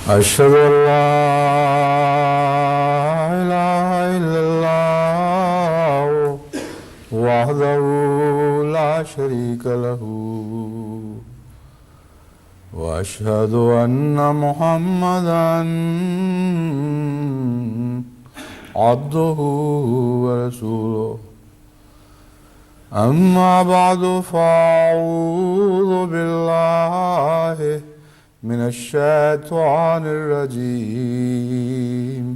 أشهد أن لا إله إلا الله وحده لا شريك له وأشهد أن محمدا عبده ورسوله أما بعد فأعوذ بالله من الشيطان الرجيم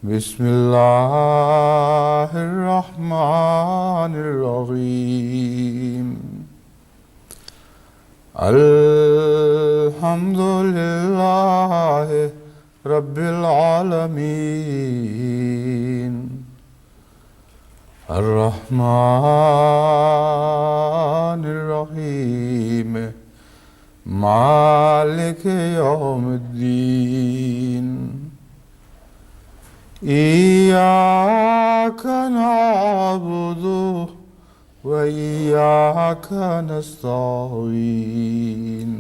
بسم الله الرحمن الرحيم الحمد لله رب العالمين الرحمن الرحيم مالك يوم الدين إياك نعبد وإياك نستعين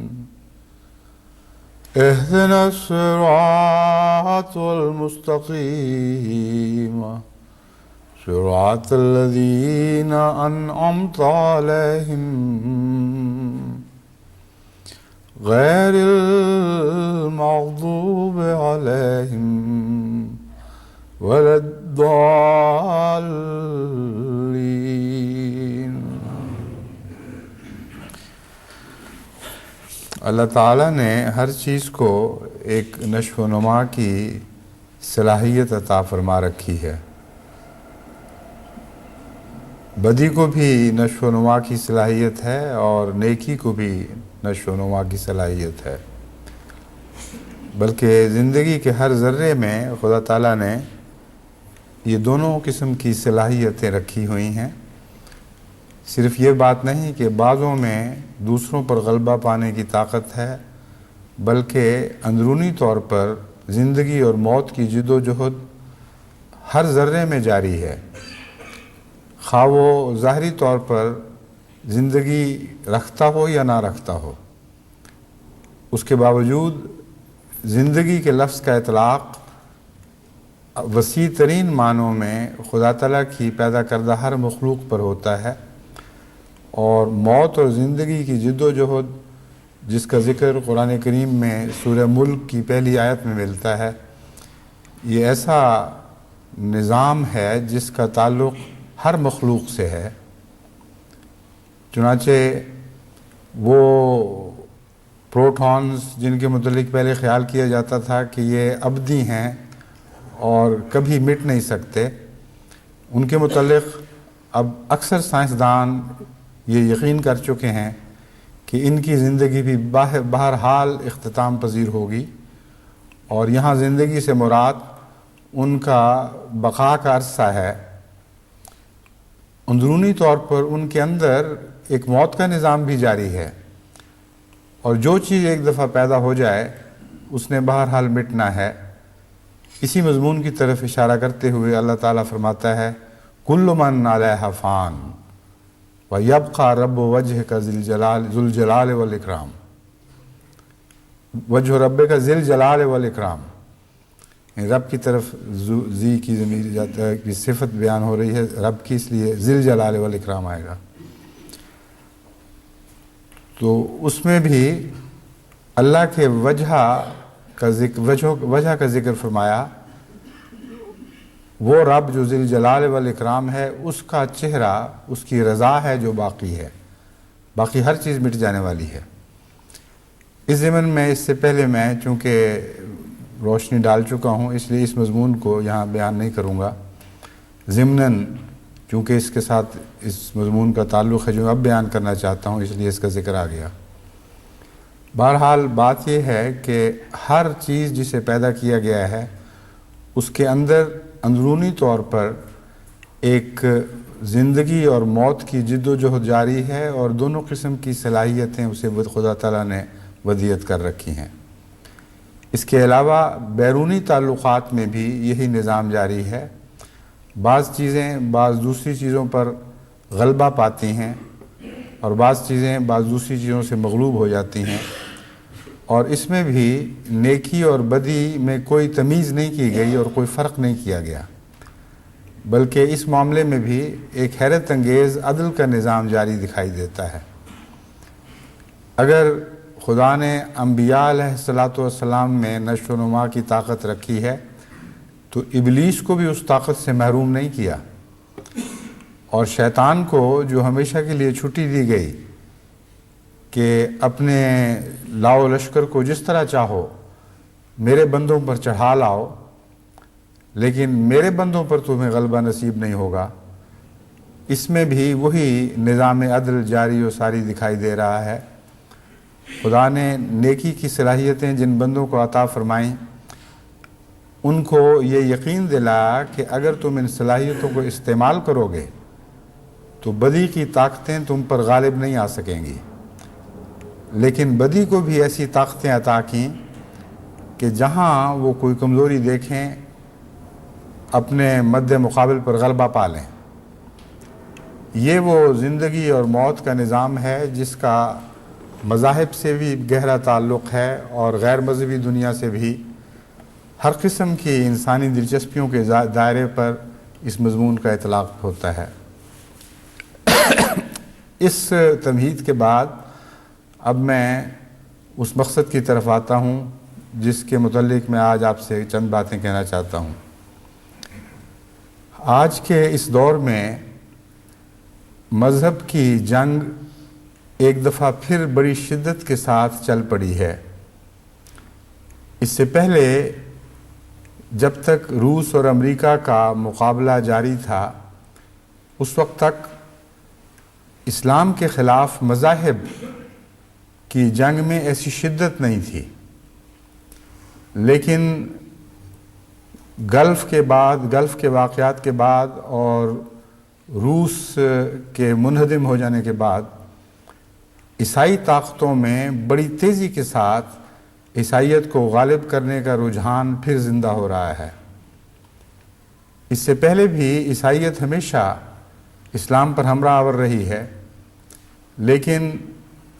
اهدنا الصراط المستقيم صراط الذين أنعمت عليهم غير المغضوب عليهم ولا الضالين۔ اللہ تعالیٰ نے ہر چیز کو ایک نشو و نما کی صلاحیت عطا فرما رکھی ہے۔ بدی کو بھی نشو و نما کی صلاحیت ہے اور نیکی کو بھی نشو و نما کی صلاحیت ہے، بلکہ زندگی کے ہر ذرے میں خدا تعالیٰ نے یہ دونوں قسم کی صلاحیتیں رکھی ہوئی ہیں۔ صرف یہ بات نہیں کہ بعضوں میں دوسروں پر غلبہ پانے کی طاقت ہے، بلکہ اندرونی طور پر زندگی اور موت کی جد و جہد ہر ذرے میں جاری ہے، خواہ وہ ظاہری طور پر زندگی رکھتا ہو یا نہ رکھتا ہو۔ اس کے باوجود زندگی کے لفظ کا اطلاق وسیع ترین معنوں میں خدا تعالیٰ کی پیدا کردہ ہر مخلوق پر ہوتا ہے، اور موت اور زندگی کی جد و جہد جس کا ذکر قرآن کریم میں سورہ ملک کی پہلی آیت میں ملتا ہے، یہ ایسا نظام ہے جس کا تعلق ہر مخلوق سے ہے۔ چنانچہ وہ پروٹونز جن کے متعلق پہلے خیال کیا جاتا تھا کہ یہ ابدی ہیں اور کبھی مٹ نہیں سکتے، ان کے متعلق اب اکثر سائنسدان یہ یقین کر چکے ہیں کہ ان کی زندگی بھی بہرحال اختتام پذیر ہوگی، اور یہاں زندگی سے مراد ان کا بقا کا عرصہ ہے۔ اندرونی طور پر ان کے اندر ایک موت کا نظام بھی جاری ہے، اور جو چیز ایک دفعہ پیدا ہو جائے اس نے بہرحال مٹنا ہے۔ اسی مضمون کی طرف اشارہ کرتے ہوئے اللہ تعالیٰ فرماتا ہے کل من علیہا فان ویبقی رب وجہک ذو الجلال والاکرام۔ وجہ رب کا ذی الجلال والاکرام، رب کی طرف ذی کی ضمیر جاتا ہے کہ صفت بیان ہو رہی ہے رب کی، اس لیے ذی الجلال والاکرام آئے گا۔ تو اس میں بھی اللہ کے وجہ کا ذکر فرمایا۔ وہ رب جو ذی الجلال والاکرام ہے، اس کا چہرہ، اس کی رضا ہے جو باقی ہے، باقی ہر چیز مٹ جانے والی ہے۔ اس ضمن میں اس سے پہلے میں چونکہ روشنی ڈال چکا ہوں، اس لیے اس مضمون کو یہاں بیان نہیں کروں گا۔ ضمناً چونکہ اس کے ساتھ اس مضمون کا تعلق ہے جو اب بیان کرنا چاہتا ہوں، اس لیے اس کا ذکر آ گیا۔ بہرحال بات یہ ہے کہ ہر چیز جسے پیدا کیا گیا ہے اس کے اندر اندرونی طور پر ایک زندگی اور موت کی جد و جہد جاری ہے، اور دونوں قسم کی صلاحیتیں اسے خدا تعالیٰ نے ودیعت کر رکھی ہیں۔ اس کے علاوہ بیرونی تعلقات میں بھی یہی نظام جاری ہے۔ بعض چیزیں بعض دوسری چیزوں پر غلبہ پاتی ہیں، اور بعض چیزیں بعض دوسری چیزوں سے مغلوب ہو جاتی ہیں۔ اور اس میں بھی نیکی اور بدی میں کوئی تمیز نہیں کی گئی اور کوئی فرق نہیں کیا گیا، بلکہ اس معاملے میں بھی ایک حیرت انگیز عدل کا نظام جاری دکھائی دیتا ہے۔ اگر خدا نے انبیاء علیہ الصلاۃ والسلام میں نشو و نما کی طاقت رکھی ہے تو ابلیس کو بھی اس طاقت سے محروم نہیں کیا، اور شیطان کو جو ہمیشہ کے لیے چھٹی دی گئی کہ اپنے لاؤ لشکر کو جس طرح چاہو میرے بندوں پر چڑھا لاؤ، لیکن میرے بندوں پر تمہیں غلبہ نصیب نہیں ہوگا، اس میں بھی وہی نظام عدل جاری و ساری دکھائی دے رہا ہے۔ خدا نے نیکی کی صلاحیتیں جن بندوں کو عطا فرمائیں، ان کو یہ یقین دلایا کہ اگر تم ان صلاحیتوں کو استعمال کرو گے تو بدی کی طاقتیں تم پر غالب نہیں آ سکیں گی، لیکن بدی کو بھی ایسی طاقتیں عطا کیں کہ جہاں وہ کوئی کمزوری دیکھیں اپنے مد مقابل پر غلبہ پا لیں۔ یہ وہ زندگی اور موت کا نظام ہے جس کا مذاہب سے بھی گہرا تعلق ہے اور غیر مذہبی دنیا سے بھی ہر قسم کی انسانی دلچسپیوں کے دائرے پر اس مضمون کا اطلاق ہوتا ہے۔ اس تمہید کے بعد اب میں اس مقصد کی طرف آتا ہوں جس کے متعلق میں آج آپ سے چند باتیں کہنا چاہتا ہوں۔ آج کے اس دور میں مذہب کی جنگ ایک دفعہ پھر بڑی شدت کے ساتھ چل پڑی ہے۔ اس سے پہلے جب تک روس اور امریکہ کا مقابلہ جاری تھا اس وقت تک اسلام کے خلاف مذاہب کی جنگ میں ایسی شدت نہیں تھی، لیکن گلف کے واقعات کے بعد اور روس کے منہدم ہو جانے کے بعد عیسائی طاقتوں میں بڑی تیزی کے ساتھ عیسائیت کو غالب کرنے کا رجحان پھر زندہ ہو رہا ہے۔ اس سے پہلے بھی عیسائیت ہمیشہ اسلام پر ہمراہ آور رہی ہے، لیکن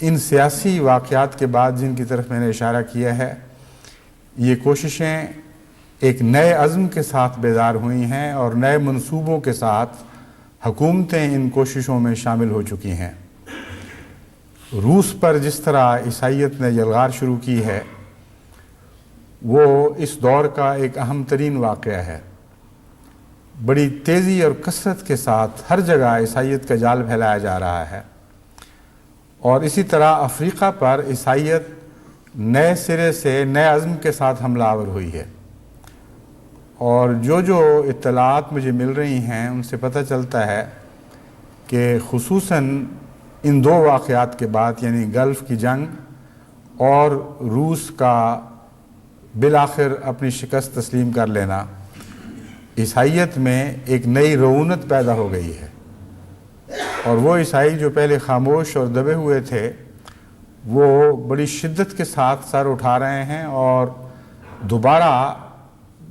ان سیاسی واقعات کے بعد جن کی طرف میں نے اشارہ کیا ہے، یہ کوششیں ایک نئے عزم کے ساتھ بیدار ہوئی ہیں اور نئے منصوبوں کے ساتھ حکومتیں ان کوششوں میں شامل ہو چکی ہیں۔ روس پر جس طرح عیسائیت نے یلغار شروع کی ہے وہ اس دور کا ایک اہم ترین واقعہ ہے۔ بڑی تیزی اور کثرت کے ساتھ ہر جگہ عیسائیت کا جال پھیلایا جا رہا ہے، اور اسی طرح افریقہ پر عیسائیت نئے سرے سے نئے عزم کے ساتھ حملہ آور ہوئی ہے۔ اور جو اطلاعات مجھے مل رہی ہیں ان سے پتہ چلتا ہے کہ خصوصاً ان دو واقعات کے بعد، یعنی گلف کی جنگ اور روس کا بالآخر اپنی شکست تسلیم کر لینا، عیسائیت میں ایک نئی رعونت پیدا ہو گئی ہے، اور وہ عیسائی جو پہلے خاموش اور دبے ہوئے تھے وہ بڑی شدت کے ساتھ سر اٹھا رہے ہیں اور دوبارہ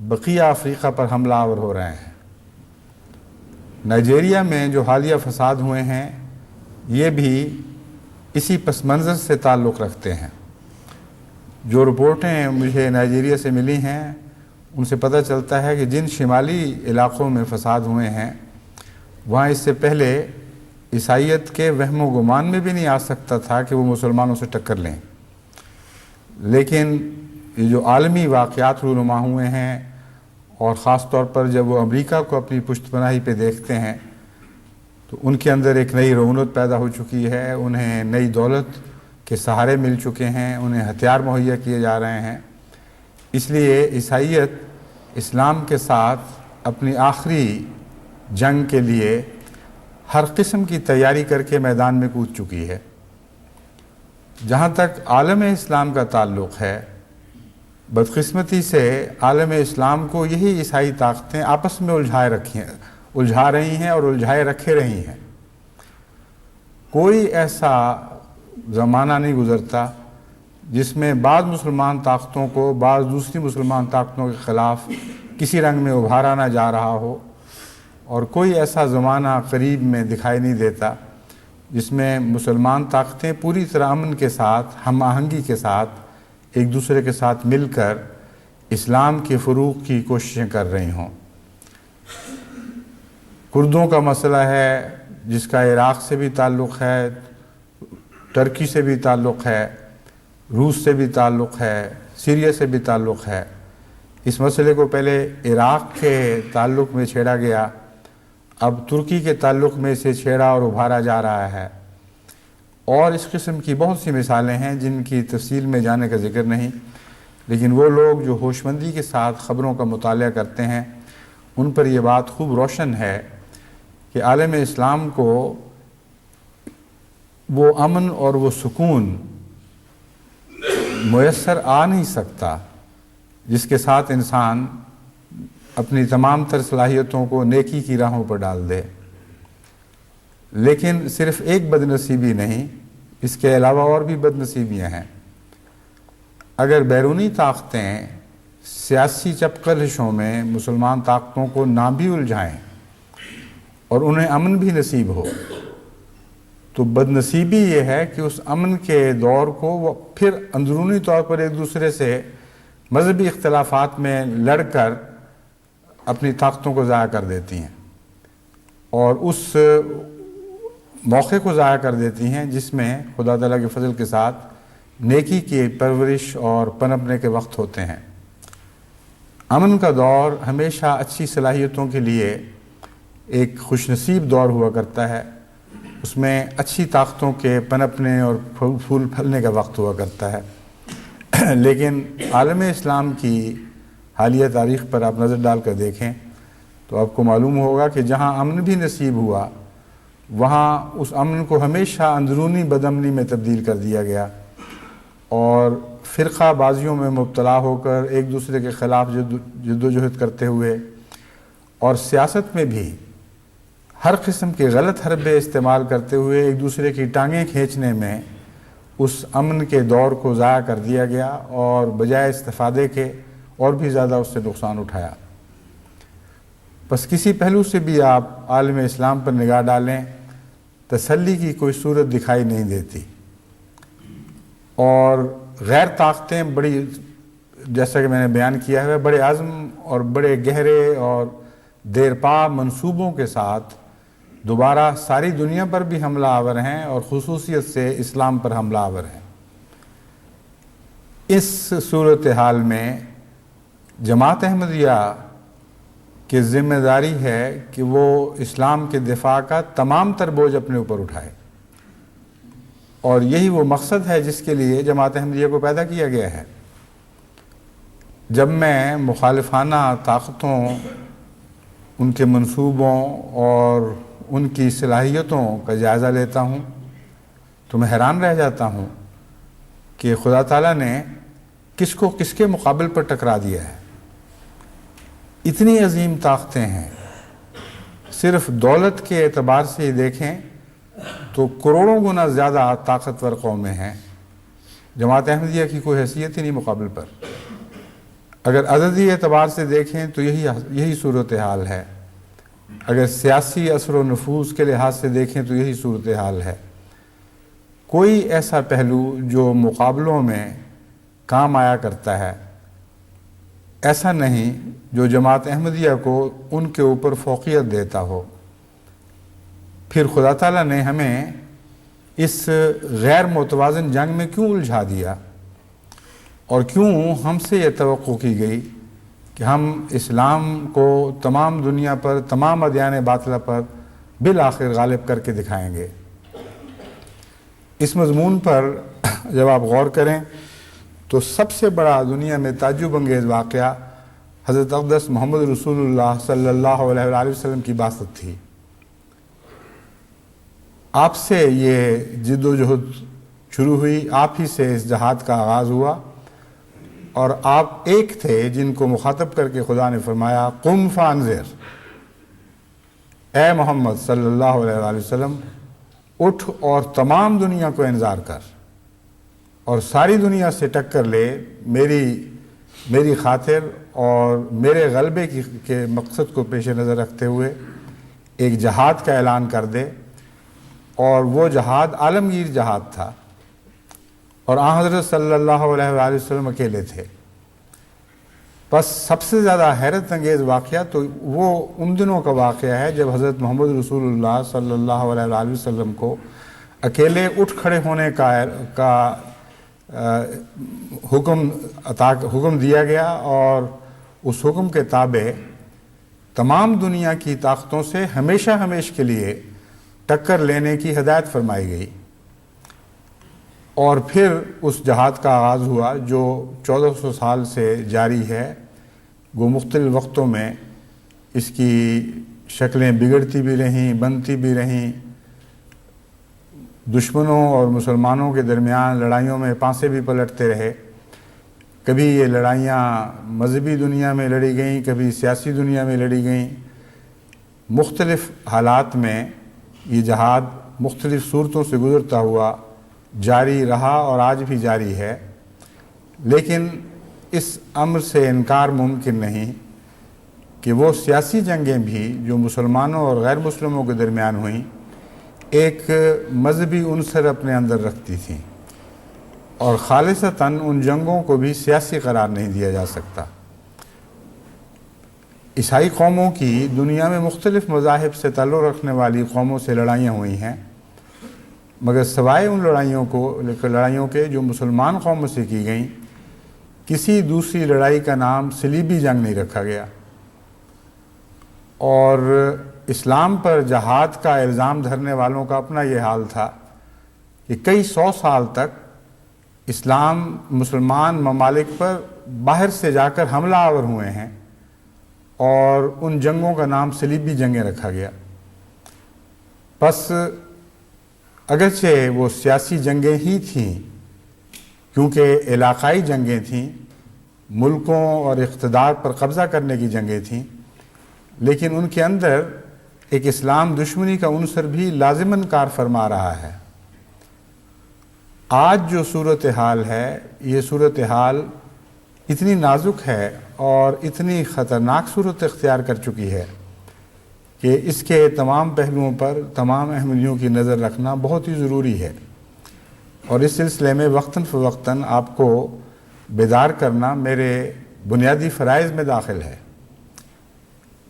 بقیہ افریقہ پر حملہ آور ہو رہے ہیں۔ نائجیریا میں جو حالیہ فساد ہوئے ہیں یہ بھی اسی پس منظر سے تعلق رکھتے ہیں۔ جو رپورٹیں مجھے نائجیریا سے ملی ہیں ان سے پتہ چلتا ہے کہ جن شمالی علاقوں میں فساد ہوئے ہیں وہاں اس سے پہلے عیسائیت کے وہم و گمان میں بھی نہیں آ سکتا تھا کہ وہ مسلمانوں سے ٹکر لیں، لیکن یہ جو عالمی واقعات رونما ہوئے ہیں اور خاص طور پر جب وہ امریکہ کو اپنی پشت پناہی پہ دیکھتے ہیں تو ان کے اندر ایک نئی رونت پیدا ہو چکی ہے، انہیں نئی دولت کے سہارے مل چکے ہیں، انہیں ہتھیار مہیا کیے جا رہے ہیں۔ اس لیے عیسائیت اسلام کے ساتھ اپنی آخری جنگ کے لیے ہر قسم کی تیاری کر کے میدان میں کود چکی ہے۔ جہاں تک عالم اسلام کا تعلق ہے، بدقسمتی سے عالم اسلام کو یہی عیسائی طاقتیں آپس میں الجھا رہی ہیں اور الجھائے رکھے رہی ہیں۔ کوئی ایسا زمانہ نہیں گزرتا جس میں بعض مسلمان طاقتوں کو بعض دوسری مسلمان طاقتوں کے خلاف کسی رنگ میں ابھارا نہ جا رہا ہو، اور کوئی ایسا زمانہ قریب میں دکھائی نہیں دیتا جس میں مسلمان طاقتیں پوری طرح امن کے ساتھ، ہم آہنگی کے ساتھ ایک دوسرے کے ساتھ مل کر اسلام کے فروغ کی کوششیں کر رہی ہوں۔ کردوں کا مسئلہ ہے جس کا عراق سے بھی تعلق ہے، ترکی سے بھی تعلق ہے، روس سے بھی تعلق ہے، سیریا سے بھی تعلق ہے۔ اس مسئلے کو پہلے عراق کے تعلق میں چھیڑا گیا، اب ترکی کے تعلق میں اسے چھیڑا اور ابھارا جا رہا ہے، اور اس قسم کی بہت سی مثالیں ہیں جن کی تفصیل میں جانے کا ذکر نہیں، لیکن وہ لوگ جو ہوشمندی کے ساتھ خبروں کا مطالعہ کرتے ہیں ان پر یہ بات خوب روشن ہے کہ عالم اسلام کو وہ امن اور وہ سکون میسر آ نہیں سکتا جس کے ساتھ انسان اپنی تمام تر صلاحیتوں کو نیکی کی راہوں پر ڈال دے۔ لیکن صرف ایک بد نصیبی نہیں، اس کے علاوہ اور بھی بد نصیبیاں ہیں۔ اگر بیرونی طاقتیں سیاسی چپقلشوں میں مسلمان طاقتوں کو نہ بھی الجھائیں اور انہیں امن بھی نصیب ہو، تو بد نصیبی یہ ہے کہ اس امن کے دور کو وہ پھر اندرونی طور پر ایک دوسرے سے مذہبی اختلافات میں لڑ کر اپنی طاقتوں کو ضائع کر دیتی ہیں، اور اس موقع کو ضائع کر دیتی ہیں جس میں خدا تعالیٰ کے فضل کے ساتھ نیکی کی پرورش اور پنپنے کے وقت ہوتے ہیں۔ امن کا دور ہمیشہ اچھی صلاحیتوں کے لیے ایک خوش نصیب دور ہوا کرتا ہے، اس میں اچھی طاقتوں کے پنپنے اور پھول پھلنے کا وقت ہوا کرتا ہے۔ لیکن عالم اسلام کی حالیہ تاریخ پر آپ نظر ڈال کر دیکھیں تو آپ کو معلوم ہوگا کہ جہاں امن بھی نصیب ہوا وہاں اس امن کو ہمیشہ اندرونی بدامنی میں تبدیل کر دیا گیا، اور فرقہ بازیوں میں مبتلا ہو کر ایک دوسرے کے خلاف جد و جہد کرتے ہوئے اور سیاست میں بھی ہر قسم کے غلط حربے استعمال کرتے ہوئے ایک دوسرے کی ٹانگیں کھینچنے میں اس امن کے دور کو ضائع کر دیا گیا، اور بجائے استفادے کے اور بھی زیادہ اس سے نقصان اٹھایا۔ بس کسی پہلو سے بھی آپ عالم اسلام پر نگاہ ڈالیں، تسلی کی کوئی صورت دکھائی نہیں دیتی، اور غیر طاقتیں بڑی، جیسا کہ میں نے بیان کیا ہے، بڑے عزم اور بڑے گہرے اور دیرپا منصوبوں کے ساتھ دوبارہ ساری دنیا پر بھی حملہ آور ہیں، اور خصوصیت سے اسلام پر حملہ آور ہیں۔ اس صورتحال میں جماعت احمدیہ کی ذمہ داری ہے کہ وہ اسلام کے دفاع کا تمام تر بوجھ اپنے اوپر اٹھائے، اور یہی وہ مقصد ہے جس کے لیے جماعت احمدیہ کو پیدا کیا گیا ہے۔ جب میں مخالفانہ طاقتوں، ان کے منصوبوں اور ان کی صلاحیتوں کا جائزہ لیتا ہوں تو میں حیران رہ جاتا ہوں کہ خدا تعالیٰ نے کس کو کس کے مقابل پر ٹکرا دیا ہے۔ اتنی عظیم طاقتیں ہیں، صرف دولت کے اعتبار سے ہی دیکھیں تو کروڑوں گنا زیادہ طاقتور قومیں ہیں، جماعت احمدیہ کی کوئی حیثیت ہی نہیں مقابل پر۔ اگر عددی اعتبار سے دیکھیں تو یہی صورتحال ہے، اگر سیاسی اثر و نفوذ کے لحاظ سے دیکھیں تو یہی صورتحال ہے۔ کوئی ایسا پہلو جو مقابلوں میں کام آیا کرتا ہے ایسا نہیں جو جماعت احمدیہ کو ان کے اوپر فوقیت دیتا ہو۔ پھر خدا تعالیٰ نے ہمیں اس غیر متوازن جنگ میں کیوں الجھا دیا، اور کیوں ہم سے یہ توقع کی گئی کہ ہم اسلام کو تمام دنیا پر، تمام ادیان باطلہ پر بالآخر غالب کر کے دکھائیں گے۔ اس مضمون پر جب آپ غور کریں تو سب سے بڑا دنیا میں تعجب انگیز واقعہ حضرت اقدس محمد رسول اللہ صلی اللہ علیہ وآلہ وسلم کی بعثت تھی۔ آپ سے یہ جد و جہد شروع ہوئی، آپ ہی سے اس جہاد کا آغاز ہوا، اور آپ ایک تھے جن کو مخاطب کر کے خدا نے فرمایا قم فانذر، اے محمد صلی اللہ علیہ وآلہ وسلم اٹھ اور تمام دنیا کو انذار کر، اور ساری دنیا سے ٹکر لے، میری خاطر اور میرے غلبے کے مقصد کو پیش نظر رکھتے ہوئے ایک جہاد کا اعلان کر دے۔ اور وہ جہاد عالمگیر جہاد تھا، اور آن حضرت صلی اللہ علیہ وآلہ وسلم اکیلے تھے۔ بس سب سے زیادہ حیرت انگیز واقعہ تو وہ ان دنوں کا واقعہ ہے جب حضرت محمد رسول اللہ صلی اللہ علیہ وآلہ وسلم کو اکیلے اٹھ کھڑے ہونے کا حکم دیا گیا، اور اس حکم کے تابع تمام دنیا کی طاقتوں سے ہمیشہ ہمیش کے لیے ٹکر لینے کی ہدایت فرمائی گئی۔ اور پھر اس جہاد کا آغاز ہوا جو 1400 سال سے جاری ہے، وہ مختلف وقتوں میں اس کی شکلیں بگڑتی بھی رہیں، بنتی بھی رہیں، دشمنوں اور مسلمانوں کے درمیان لڑائیوں میں پانسے بھی پلٹتے رہے۔ کبھی یہ لڑائیاں مذہبی دنیا میں لڑی گئیں، کبھی سیاسی دنیا میں لڑی گئیں۔ مختلف حالات میں یہ جہاد مختلف صورتوں سے گزرتا ہوا جاری رہا اور آج بھی جاری ہے، لیکن اس امر سے انکار ممکن نہیں کہ وہ سیاسی جنگیں بھی جو مسلمانوں اور غیر مسلموں کے درمیان ہوئیں ایک مذہبی عنصر اپنے اندر رکھتی تھیں، اور خالصتاً ان جنگوں کو بھی سیاسی قرار نہیں دیا جا سکتا۔ عیسائی قوموں کی دنیا میں مختلف مذاہب سے تعلق رکھنے والی قوموں سے لڑائیاں ہوئی ہیں، مگر سوائے ان لڑائیوں کے جو مسلمان قوموں سے کی گئیں، کسی دوسری لڑائی کا نام صلیبی جنگ نہیں رکھا گیا۔ اور اسلام پر جہاد کا الزام دھرنے والوں کا اپنا یہ حال تھا کہ کئی 100 سال تک اسلام مسلمان ممالک پر باہر سے جا کر حملہ آور ہوئے ہیں، اور ان جنگوں کا نام صلیبی جنگیں رکھا گیا۔ بس اگرچہ وہ سیاسی جنگیں ہی تھیں، کیونکہ علاقائی جنگیں تھیں، ملکوں اور اقتدار پر قبضہ کرنے کی جنگیں تھیں، لیکن ان کے اندر ایک اسلام دشمنی کا عنصر بھی لازماً کار فرما رہا ہے۔ آج جو صورتحال ہے، یہ صورتحال اتنی نازک ہے اور اتنی خطرناک صورت اختیار کر چکی ہے کہ اس کے تمام پہلوؤں پر تمام اہمیوں کی نظر رکھنا بہت ہی ضروری ہے، اور اس سلسلے میں وقتاً فوقتاً آپ کو بیدار کرنا میرے بنیادی فرائض میں داخل ہے۔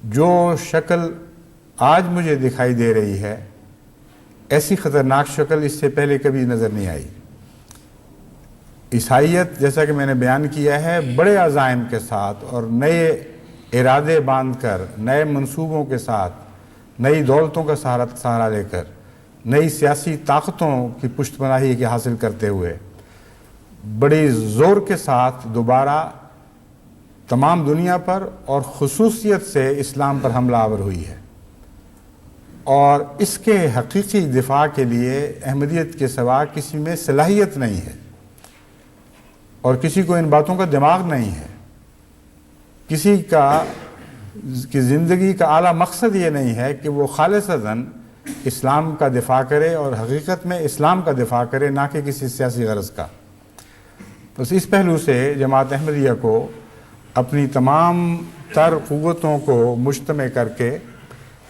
جو شکل آج مجھے دکھائی دے رہی ہے، ایسی خطرناک شکل اس سے پہلے کبھی نظر نہیں آئی۔ عیسائیت، جیسا کہ میں نے بیان کیا ہے، بڑے عزائم کے ساتھ اور نئے ارادے باندھ کر، نئے منصوبوں کے ساتھ، نئی دولتوں کا سہارا لے کر، نئی سیاسی طاقتوں کی پشت پناہی کے حاصل کرتے ہوئے بڑی زور کے ساتھ دوبارہ تمام دنیا پر اور خصوصیت سے اسلام پر حملہ آور ہوئی ہے، اور اس کے حقیقی دفاع کے لیے احمدیت کے سوا کسی میں صلاحیت نہیں ہے، اور کسی کو ان باتوں کا دماغ نہیں ہے۔ کسی کی زندگی کا اعلیٰ مقصد یہ نہیں ہے کہ وہ خالصتاً اسلام کا دفاع کرے، اور حقیقت میں اسلام کا دفاع کرے، نہ کہ کسی سیاسی غرض کا۔ بس اس پہلو سے جماعت احمدیہ کو اپنی تمام تر قوتوں کو مجتمع کر کے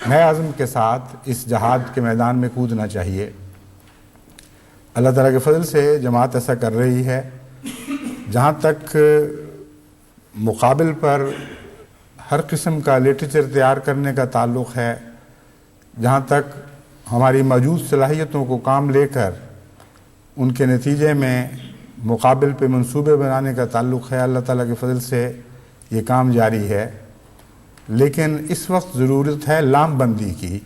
نئے عزم کے ساتھ اس جہاد کے میدان میں کودنا چاہیے۔ اللہ تعالیٰ کے فضل سے جماعت ایسا کر رہی ہے۔ جہاں تک مقابل پر ہر قسم کا لٹریچر تیار کرنے کا تعلق ہے، جہاں تک ہماری موجود صلاحیتوں کو کام لے کر ان کے نتیجے میں مقابل پہ منصوبے بنانے کا تعلق ہے، اللہ تعالیٰ کے فضل سے یہ کام جاری ہے، لیکن اس وقت ضرورت ہے لام بندی کی،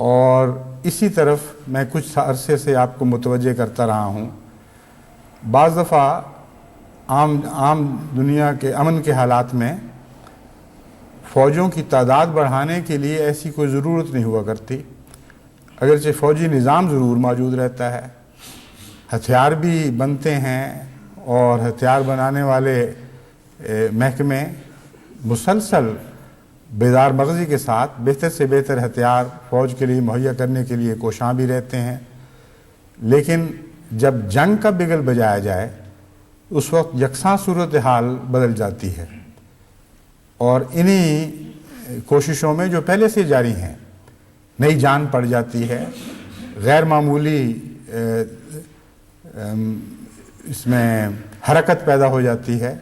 اور اسی طرف میں کچھ عرصے سے آپ کو متوجہ کرتا رہا ہوں۔ بعض دفعہ عام دنیا کے امن کے حالات میں فوجوں کی تعداد بڑھانے کے لیے ایسی کوئی ضرورت نہیں ہوا کرتی، اگرچہ فوجی نظام ضرور موجود رہتا ہے، ہتھیار بھی بنتے ہیں، اور ہتھیار بنانے والے محکمے مسلسل بیدار مغزی کے ساتھ بہتر سے بہتر ہتھیار فوج کے لیے مہیا کرنے کے لیے کوشاں بھی رہتے ہیں، لیکن جب جنگ کا بگل بجایا جائے اس وقت یکساں صورتحال بدل جاتی ہے، اور انہی کوششوں میں جو پہلے سے جاری ہیں نئی جان پڑ جاتی ہے، غیر معمولی اس میں حرکت پیدا ہو جاتی ہے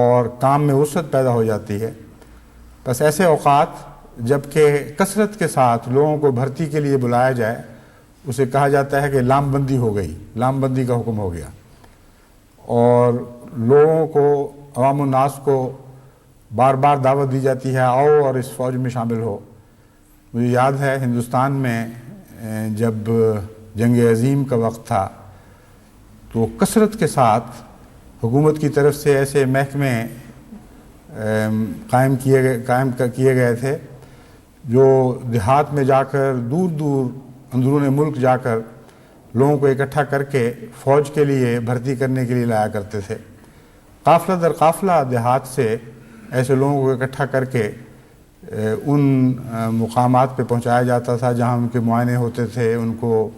اور کام میں وسعت پیدا ہو جاتی ہے۔ بس ایسے اوقات جب کہ کثرت کے ساتھ لوگوں کو بھرتی کے لیے بلایا جائے، اسے کہا جاتا ہے کہ لام بندی ہو گئی، لام بندی کا حکم ہو گیا، اور لوگوں کو، عوام الناس کو بار بار دعوت دی جاتی ہے آؤ اور اس فوج میں شامل ہو۔ مجھے یاد ہے ہندوستان میں جب جنگ عظیم کا وقت تھا تو کثرت کے ساتھ حکومت کی طرف سے ایسے محکمے قائم کیے گئے تھے جو دیہات میں جا کر، دور دور اندرون ملک جا کر لوگوں کو اکٹھا کر کے فوج کے لیے بھرتی کرنے کے لیے لایا کرتے تھے۔ قافلہ در قافلہ دیہات سے ایسے لوگوں کو اکٹھا کر کے ان مقامات پہ پہنچایا جاتا تھا جہاں ان کے معائنے ہوتے تھے، ان کو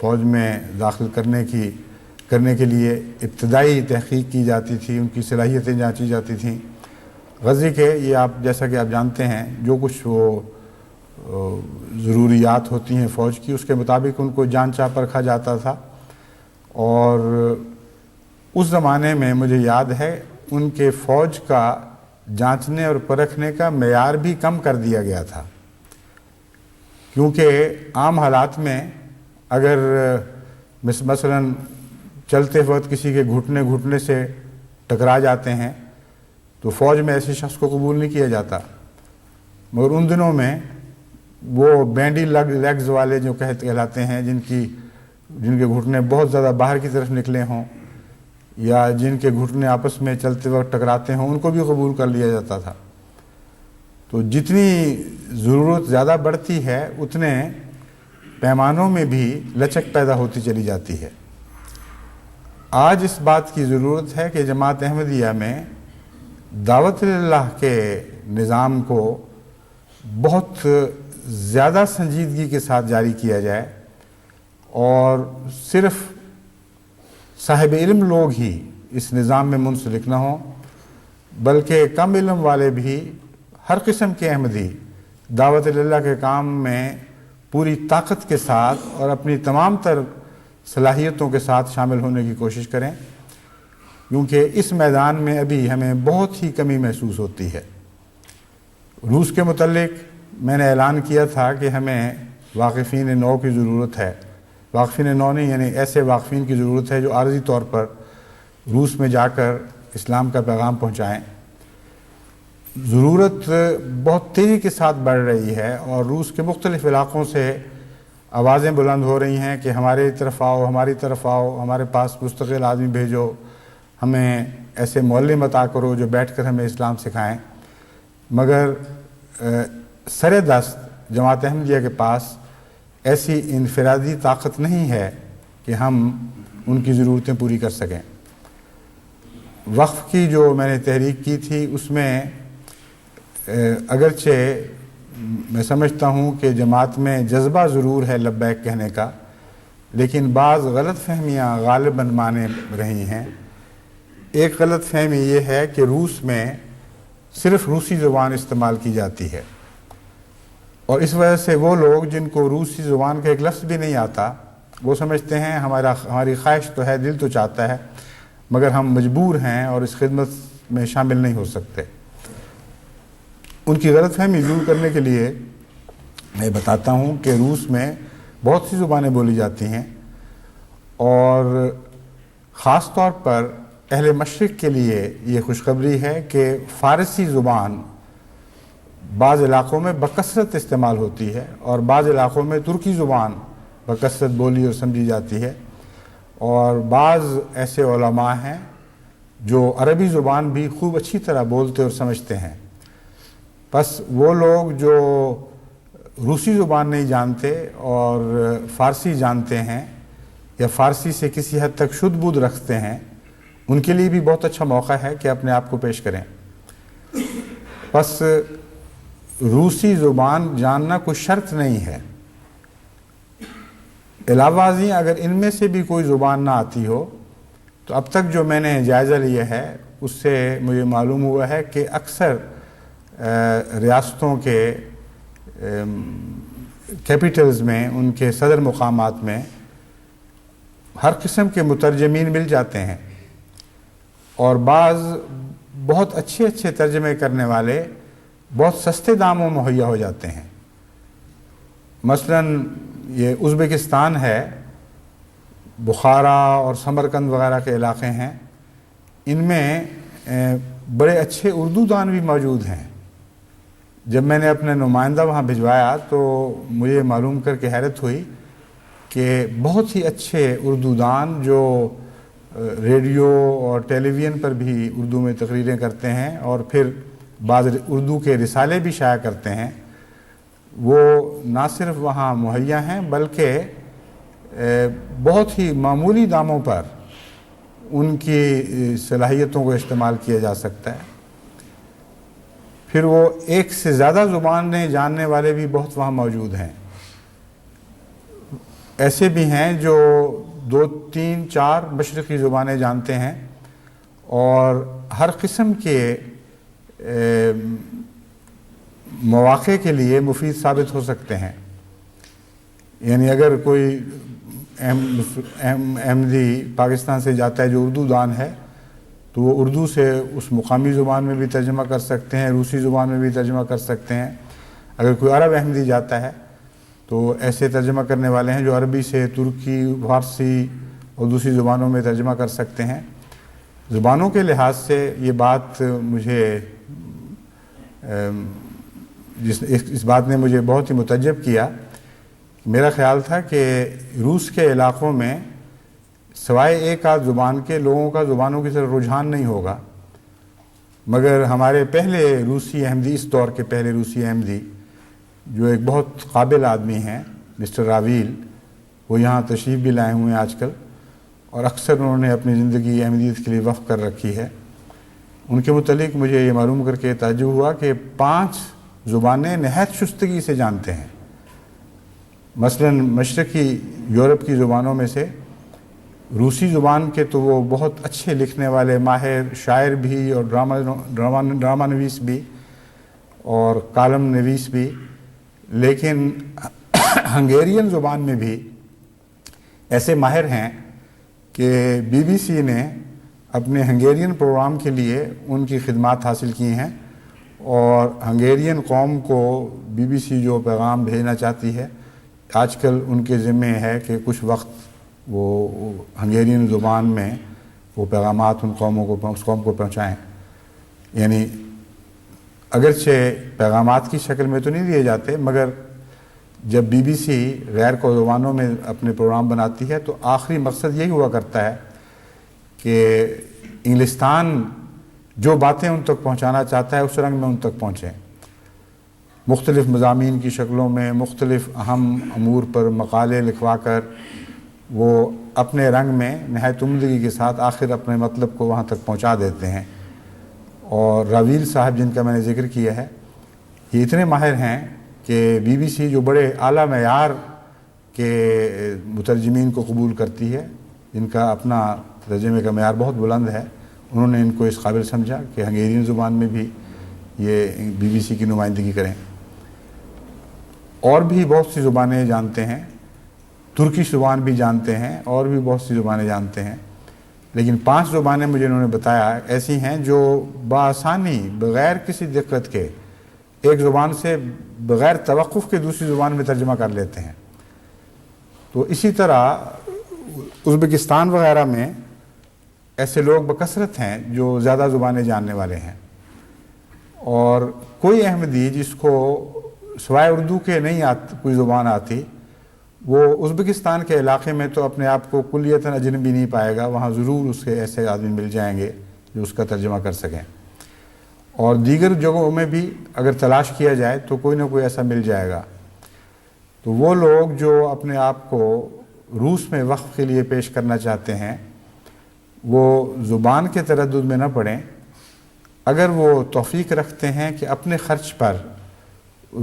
فوج میں داخل کرنے کے لیے ابتدائی تحقیق کی جاتی تھی، ان کی صلاحیتیں جانچی جاتی تھیں۔ غزے کے یہ جیسا کہ آپ جانتے ہیں جو کچھ وہ ضروریات ہوتی ہیں فوج کی، اس کے مطابق ان کو جانچا پرکھا جاتا تھا، اور اس زمانے میں مجھے یاد ہے ان کے فوج کا جانچنے اور پرکھنے کا معیار بھی کم کر دیا گیا تھا، کیونکہ عام حالات میں اگر مثلاً چلتے وقت کسی کے گھٹنے سے ٹکرا جاتے ہیں تو فوج میں ایسے شخص کو قبول نہیں کیا جاتا، مگر ان دنوں میں وہ بینڈی لیگز والے جو کہلاتے ہیں، جن کے گھٹنے بہت زیادہ باہر کی طرف نکلے ہوں یا جن کے گھٹنے آپس میں چلتے وقت ٹکراتے ہوں، ان کو بھی قبول کر لیا جاتا تھا۔ تو جتنی ضرورت زیادہ بڑھتی ہے اتنے پیمانوں میں بھی لچک پیدا ہوتی چلی جاتی ہے۔ آج اس بات کی ضرورت ہے کہ جماعت احمدیہ میں دعوت اللہ کے نظام کو بہت زیادہ سنجیدگی کے ساتھ جاری کیا جائے، اور صرف صاحب علم لوگ ہی اس نظام میں منسلک نہ ہوں، بلکہ کم علم والے بھی، ہر قسم کے احمدی دعوت اللہ کے کام میں پوری طاقت کے ساتھ اور اپنی تمام تر صلاحیتوں کے ساتھ شامل ہونے کی کوشش کریں، کیونکہ اس میدان میں ابھی ہمیں بہت ہی کمی محسوس ہوتی ہے۔ روس کے متعلق میں نے اعلان کیا تھا کہ ہمیں واقفین نو کی ضرورت ہے، واقفین نو نہیں، یعنی ایسے واقفین کی ضرورت ہے جو عارضی طور پر روس میں جا کر اسلام کا پیغام پہنچائیں۔ ضرورت بہت تیزی کے ساتھ بڑھ رہی ہے، اور روس کے مختلف علاقوں سے آوازیں بلند ہو رہی ہیں کہ ہماری طرف آؤ، ہماری طرف آؤ، ہمارے پاس مستقل آدمی بھیجو، ہمیں ایسے معلم عطا کرو جو بیٹھ کر ہمیں اسلام سکھائیں۔ مگر سر دست جماعت احمدیہ کے پاس ایسی انفرادی طاقت نہیں ہے کہ ہم ان کی ضرورتیں پوری کر سکیں۔ وقف کی جو میں نے تحریک کی تھی اس میں اگرچہ میں سمجھتا ہوں کہ جماعت میں جذبہ ضرور ہے لبیک کہنے کا، لیکن بعض غلط فہمیاں غالباً مانے رہی ہیں۔ ایک غلط فہمی یہ ہے کہ روس میں صرف روسی زبان استعمال کی جاتی ہے، اور اس وجہ سے وہ لوگ جن کو روسی زبان کا ایک لفظ بھی نہیں آتا وہ سمجھتے ہیں ہماری خواہش تو ہے، دل تو چاہتا ہے، مگر ہم مجبور ہیں اور اس خدمت میں شامل نہیں ہو سکتے۔ ان کی غلط فہمی دور کرنے کے لیے میں بتاتا ہوں کہ روس میں بہت سی زبانیں بولی جاتی ہیں، اور خاص طور پر اہل مشرق کے لیے یہ خوشخبری ہے کہ فارسی زبان بعض علاقوں میں بکثرت استعمال ہوتی ہے، اور بعض علاقوں میں ترکی زبان بکثرت بولی اور سمجھی جاتی ہے، اور بعض ایسے علماء ہیں جو عربی زبان بھی خوب اچھی طرح بولتے اور سمجھتے ہیں۔ بس وہ لوگ جو روسی زبان نہیں جانتے اور فارسی جانتے ہیں یا فارسی سے کسی حد تک شدھ بدھ رکھتے ہیں، ان کے لیے بھی بہت اچھا موقع ہے کہ اپنے آپ کو پیش کریں۔ بس روسی زبان جاننا کوئی شرط نہیں ہے، علاوہ ازیں اگر ان میں سے بھی کوئی زبان نہ آتی ہو تو اب تک جو میں نے جائزہ لیا ہے اس سے مجھے معلوم ہوا ہے کہ اکثر ریاستوں کے کیپٹلز میں، ان کے صدر مقامات میں ہر قسم کے مترجمین مل جاتے ہیں، اور بعض بہت اچھے اچھے ترجمے کرنے والے بہت سستے داموں مہیا ہو جاتے ہیں۔ مثلا یہ ازبکستان ہے، بخارا اور سمرقند وغیرہ کے علاقے ہیں، ان میں بڑے اچھے اردو دان بھی موجود ہیں۔ جب میں نے اپنا نمائندہ وہاں بھجوایا تو مجھے معلوم کر کے حیرت ہوئی کہ بہت ہی اچھے اردو دان جو ریڈیو اور ٹیلی ویژن پر بھی اردو میں تقریریں کرتے ہیں اور پھر بعض اردو کے رسالے بھی شائع کرتے ہیں، وہ نہ صرف وہاں مہیا ہیں بلکہ بہت ہی معمولی داموں پر ان کی صلاحیتوں کو استعمال کیا جا سکتا ہے۔ پھر وہ ایک سے زیادہ زبانیں جاننے والے بھی بہت وہاں موجود ہیں، ایسے بھی ہیں جو 2 3 4 مشرقی زبانیں جانتے ہیں اور ہر قسم کے مواقع کے لیے مفید ثابت ہو سکتے ہیں۔ یعنی اگر کوئی احمدی پاکستان سے جاتا ہے جو اردو دان ہے تو وہ اردو سے اس مقامی زبان میں بھی ترجمہ کر سکتے ہیں، روسی زبان میں بھی ترجمہ کر سکتے ہیں۔ اگر کوئی عرب احمدی جاتا ہے تو ایسے ترجمہ کرنے والے ہیں جو عربی سے ترکی، فارسی اور دوسری زبانوں میں ترجمہ کر سکتے ہیں۔ زبانوں کے لحاظ سے یہ بات مجھے اس بات نے مجھے بہت ہی متعجب کیا۔ میرا خیال تھا کہ روس کے علاقوں میں سوائے ایک آدھ زبان کے لوگوں کا زبانوں کی طرف رجحان نہیں ہوگا، مگر ہمارے پہلے روسی احمدی، اس دور کے پہلے روسی احمدی جو ایک بہت قابل آدمی ہیں مسٹر راویل، وہ یہاں تشریف بھی لائے ہوئے ہیں آج کل، اور اکثر انہوں نے اپنی زندگی احمدیت کے لیے وقف کر رکھی ہے۔ ان کے متعلق مجھے یہ معلوم کر کے تعجب ہوا کہ 5 زبانیں نہایت شستگی سے جانتے ہیں۔ مثلا مشرقی یورپ کی زبانوں میں سے روسی زبان کے تو وہ بہت اچھے لکھنے والے ماہر شاعر بھی اور ڈرامہ نویس بھی اور کالم نویس بھی، لیکن ہنگیرین زبان میں بھی ایسے ماہر ہیں کہ بی سی نے اپنے ہنگیرین پروگرام کے لیے ان کی خدمات حاصل کی ہیں، اور ہنگیرین قوم کو بی سی جو پیغام بھیجنا چاہتی ہے آج کل ان کے ذمے ہے کہ کچھ وقت وہ ہنگیرین زبان میں وہ پیغامات اس قوم کو پہنچائیں۔ یعنی اگرچہ پیغامات کی شکل میں تو نہیں دیے جاتے، مگر جب بی سی غیر کو زبانوں میں اپنے پروگرام بناتی ہے تو آخری مقصد یہی ہوا کرتا ہے کہ انگلستان جو باتیں ان تک پہنچانا چاہتا ہے اس رنگ میں ان تک پہنچیں، مختلف مضامین کی شکلوں میں، مختلف اہم امور پر مقالے لکھوا کر وہ اپنے رنگ میں نہایت عمدگی کے ساتھ آخر اپنے مطلب کو وہاں تک پہنچا دیتے ہیں۔ اور راویل صاحب جن کا میں نے ذکر کیا ہے، یہ اتنے ماہر ہیں کہ بی سی جو بڑے اعلیٰ معیار کے مترجمین کو قبول کرتی ہے، جن کا اپنا ترجمے کا معیار بہت بلند ہے، انہوں نے ان کو اس قابل سمجھا کہ ہنگیرین زبان میں بھی یہ بی سی کی نمائندگی کریں۔ اور بھی بہت سی زبانیں جانتے ہیں، ترکی زبان بھی جانتے ہیں، اور بھی بہت سی زبانیں جانتے ہیں، لیکن 5 زبانیں مجھے انہوں نے بتایا ایسی ہیں جو بآسانی بغیر کسی دقت کے ایک زبان سے بغیر توقف کے دوسری زبان میں ترجمہ کر لیتے ہیں۔ تو اسی طرح ازبکستان وغیرہ میں ایسے لوگ بکثرت ہیں جو زیادہ زبانیں جاننے والے ہیں، اور کوئی احمدی جس کو سوائے اردو کے نہیں کوئی زبان آتی، وہ ازبکستان کے علاقے میں تو اپنے آپ کو کلیتاً اجنبی نہیں پائے گا، وہاں ضرور اس کے ایسے آدمی مل جائیں گے جو اس کا ترجمہ کر سکیں، اور دیگر جگہوں میں بھی اگر تلاش کیا جائے تو کوئی نہ کوئی ایسا مل جائے گا۔ تو وہ لوگ جو اپنے آپ کو روس میں وقف کے لیے پیش کرنا چاہتے ہیں، وہ زبان کے تردد میں نہ پڑیں۔ اگر وہ توفیق رکھتے ہیں کہ اپنے خرچ پر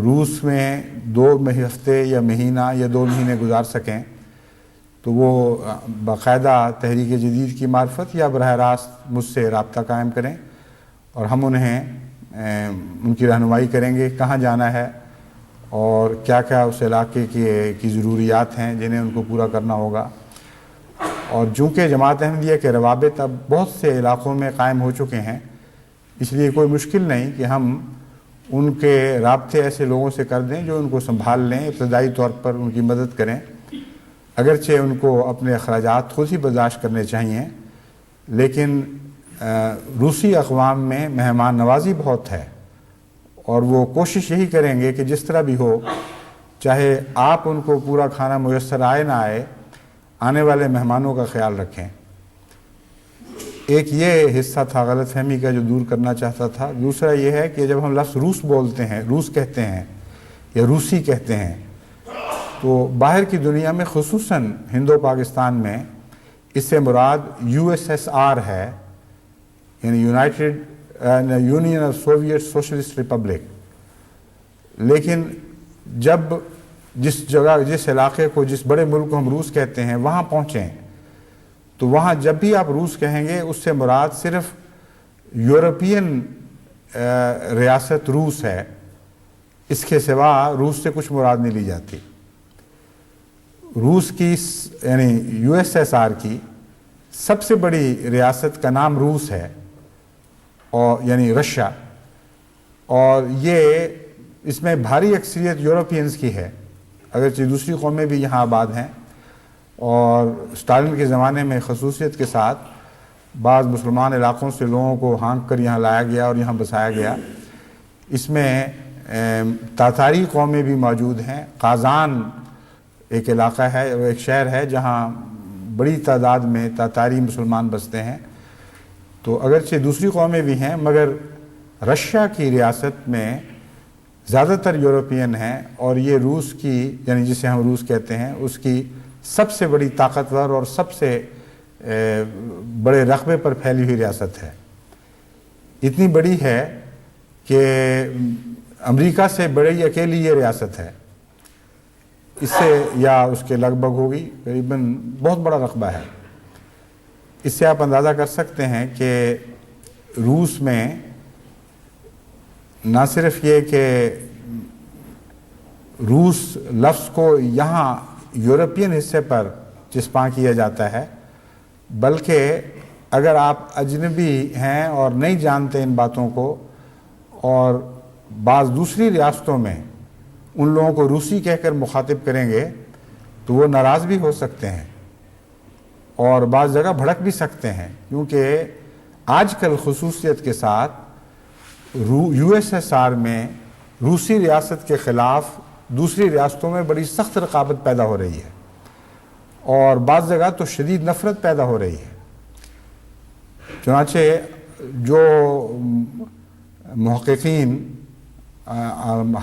روس میں 2 ہفتے یا مہینہ یا 2 مہینے گزار سکیں تو وہ باقاعدہ تحریک جدید کی معرفت یا براہ راست مجھ سے رابطہ قائم کریں، اور ہم انہیں ان کی رہنمائی کریں گے کہاں جانا ہے اور کیا کیا اس علاقے کی ضروریات ہیں جنہیں ان کو پورا کرنا ہوگا، اور چونکہ جماعت احمدیہ کے روابط اب بہت سے علاقوں میں قائم ہو چکے ہیں، اس لیے کوئی مشکل نہیں کہ ہم ان کے رابطے ایسے لوگوں سے کر دیں جو ان کو سنبھال لیں، ابتدائی طور پر ان کی مدد کریں، اگرچہ ان کو اپنے اخراجات خود ہی برداشت کرنے چاہیے، لیکن روسی اقوام میں مہمان نوازی بہت ہے، اور وہ کوشش یہی کریں گے کہ جس طرح بھی ہو، چاہے آپ ان کو پورا کھانا میسر آئے نہ آئے، آنے والے مہمانوں کا خیال رکھیں۔ ایک یہ حصہ تھا غلط فہمی کا جو دور کرنا چاہتا تھا۔ دوسرا یہ ہے کہ جب ہم لفظ روس بولتے ہیں، روس کہتے ہیں یا روسی کہتے ہیں، تو باہر کی دنیا میں خصوصاً ہند و پاکستان میں اس سے مراد USSR ہے، یعنی union of Soviet socialist republic. لیکن جب جس علاقے کو، جس بڑے ملک کو ہم روس کہتے ہیں، وہاں پہنچیں تو وہاں جب بھی آپ روس کہیں گے اس سے مراد صرف یورپین ریاست روس ہے، اس کے سوا روس سے کچھ مراد نہیں لی جاتی۔ روس کی یعنی USSR کی سب سے بڑی ریاست کا نام روس ہے، اور یعنی رشیا، اور یہ اس میں بھاری اکثریت یورپینز کی ہے، اگرچہ دوسری قومیں بھی یہاں آباد ہیں، اور اسٹالن کے زمانے میں خصوصیت کے ساتھ بعض مسلمان علاقوں سے لوگوں کو ہانک کر یہاں لایا گیا اور یہاں بسایا گیا۔ اس میں تاتاری قومیں بھی موجود ہیں۔ قازان ایک علاقہ ہے، ایک شہر ہے جہاں بڑی تعداد میں تاتاری مسلمان بستے ہیں۔ تو اگرچہ دوسری قومیں بھی ہیں، مگر رشیا کی ریاست میں زیادہ تر یورپین ہیں، اور یہ روس کی، یعنی جسے ہم روس کہتے ہیں، اس کی سب سے بڑی طاقتور اور سب سے بڑے رقبے پر پھیلی ہوئی ریاست ہے۔ اتنی بڑی ہے کہ امریکہ سے بڑی اکیلی یہ ریاست ہے، اس سے یا اس کے لگ بھگ ہوگی، قریباً بہت بڑا رقبہ ہے۔ اس سے آپ اندازہ کر سکتے ہیں کہ روس میں نہ صرف یہ کہ روس لفظ کو یہاں یورپین حصے پر چسپاں کیا جاتا ہے، بلکہ اگر آپ اجنبی ہیں اور نہیں جانتے ان باتوں کو، اور بعض دوسری ریاستوں میں ان لوگوں کو روسی کہہ کر مخاطب کریں گے تو وہ ناراض بھی ہو سکتے ہیں، اور بعض جگہ بھڑک بھی سکتے ہیں، کیونکہ آج کل خصوصیت کے ساتھ USSR میں روسی ریاست کے خلاف دوسری ریاستوں میں بڑی سخت رقابت پیدا ہو رہی ہے، اور بعض جگہ تو شدید نفرت پیدا ہو رہی ہے۔ چنانچہ جو محققین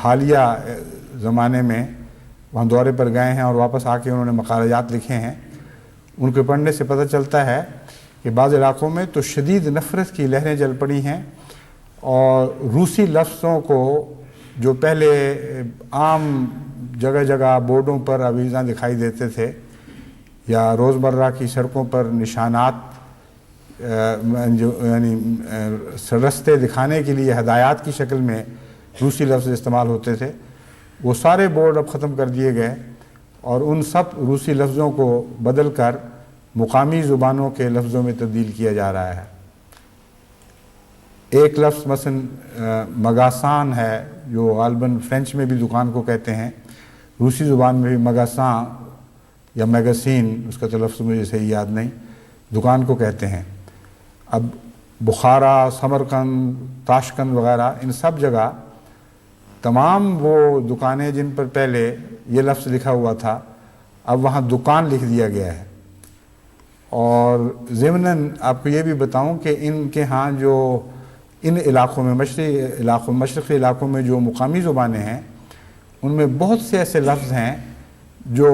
حالیہ زمانے میں وہاں دورے پر گئے ہیں اور واپس آ کے انہوں نے مقالات لکھے ہیں، ان کے پڑھنے سے پتہ چلتا ہے کہ بعض علاقوں میں تو شدید نفرت کی لہریں جل پڑی ہیں، اور روسی لفظوں کو جو پہلے عام جگہ جگہ بورڈوں پر آویزاں دکھائی دیتے تھے یا روزمرہ کی سڑکوں پر نشانات یعنی رستے دکھانے کے لیے ہدایات کی شکل میں روسی لفظ استعمال ہوتے تھے، وہ سارے بورڈ اب ختم کر دیے گئے، اور ان سب روسی لفظوں کو بدل کر مقامی زبانوں کے لفظوں میں تبدیل کیا جا رہا ہے۔ ایک لفظ مثلا مگاسان ہے، جو غالباً فرینچ میں بھی دکان کو کہتے ہیں، روسی زبان میں بھی مگاسان یا میگاسین، اس کا تلفظ مجھے صحیح یاد نہیں، دکان کو کہتے ہیں۔ اب بخارا، سمرقند، تاشقند وغیرہ، ان سب جگہ تمام وہ دکانیں جن پر پہلے یہ لفظ لکھا ہوا تھا، اب وہاں دکان لکھ دیا گیا ہے۔ اور ضمناً آپ کو یہ بھی بتاؤں کہ ان کے ہاں جو ان علاقوں میں مشرقی علاقوں میں جو مقامی زبانیں ہیں، ان میں بہت سے ایسے لفظ ہیں جو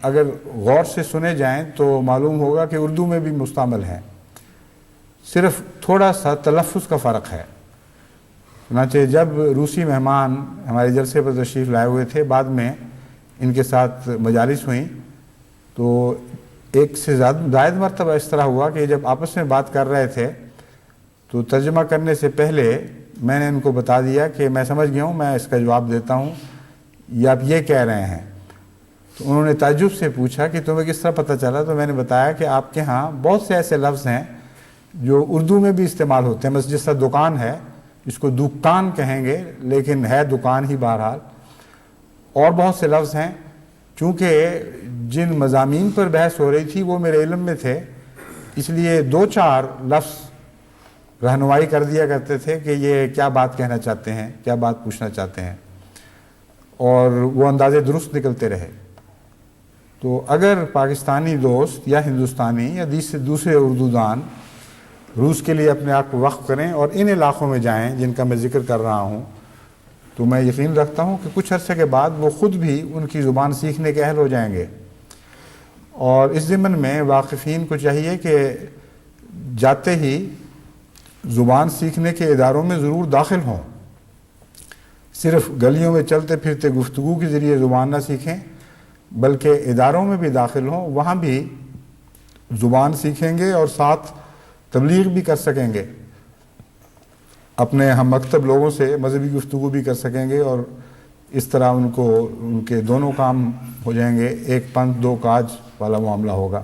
اگر غور سے سنے جائیں تو معلوم ہوگا کہ اردو میں بھی مستعمل ہیں، صرف تھوڑا سا تلفظ کا فرق ہے۔ چنانچہ جب روسی مہمان ہمارے جلسے پر تشریف لائے ہوئے تھے، بعد میں ان کے ساتھ مجالس ہوئیں، تو ایک سے زائد مرتبہ اس طرح ہوا کہ جب آپس میں بات کر رہے تھے تو ترجمہ کرنے سے پہلے میں نے ان کو بتا دیا کہ میں سمجھ گیا ہوں، میں اس کا جواب دیتا ہوں، یہ آپ یہ کہہ رہے ہیں۔ تو انہوں نے تعجب سے پوچھا کہ تمہیں کس طرح پتہ چلا؟ تو میں نے بتایا کہ آپ کے ہاں بہت سے ایسے لفظ ہیں جو اردو میں بھی استعمال ہوتے ہیں، مثلا جس طرح دکان ہے اس کو دکان کہیں گے لیکن ہے دکان ہی بہرحال، اور بہت سے لفظ ہیں۔ چونکہ جن مضامین پر بحث ہو رہی تھی وہ میرے علم میں تھے، اس لیے 2-4 لفظ رہنمائی کر دیا کرتے تھے کہ یہ کیا بات کہنا چاہتے ہیں، کیا بات پوچھنا چاہتے ہیں، اور وہ اندازے درست نکلتے رہے۔ تو اگر پاکستانی دوست یا ہندوستانی یا دوسرے اردو دان روس کے لیے اپنے آپ کو وقف کریں اور ان علاقوں میں جائیں جن کا میں ذکر کر رہا ہوں، تو میں یقین رکھتا ہوں کہ کچھ عرصے کے بعد وہ خود بھی ان کی زبان سیکھنے کے اہل ہو جائیں گے۔ اور اس ضمن میں واقفین کو چاہیے کہ جاتے ہی زبان سیکھنے کے اداروں میں ضرور داخل ہوں، صرف گلیوں میں چلتے پھرتے گفتگو کے ذریعے زبان نہ سیکھیں بلکہ اداروں میں بھی داخل ہوں، وہاں بھی زبان سیکھیں گے اور ساتھ تبلیغ بھی کر سکیں گے، اپنے ہم مکتب لوگوں سے مذہبی گفتگو بھی کر سکیں گے، اور اس طرح ان کے دونوں کام ہو جائیں گے، ایک پنتھ دو کاج والا معاملہ ہوگا۔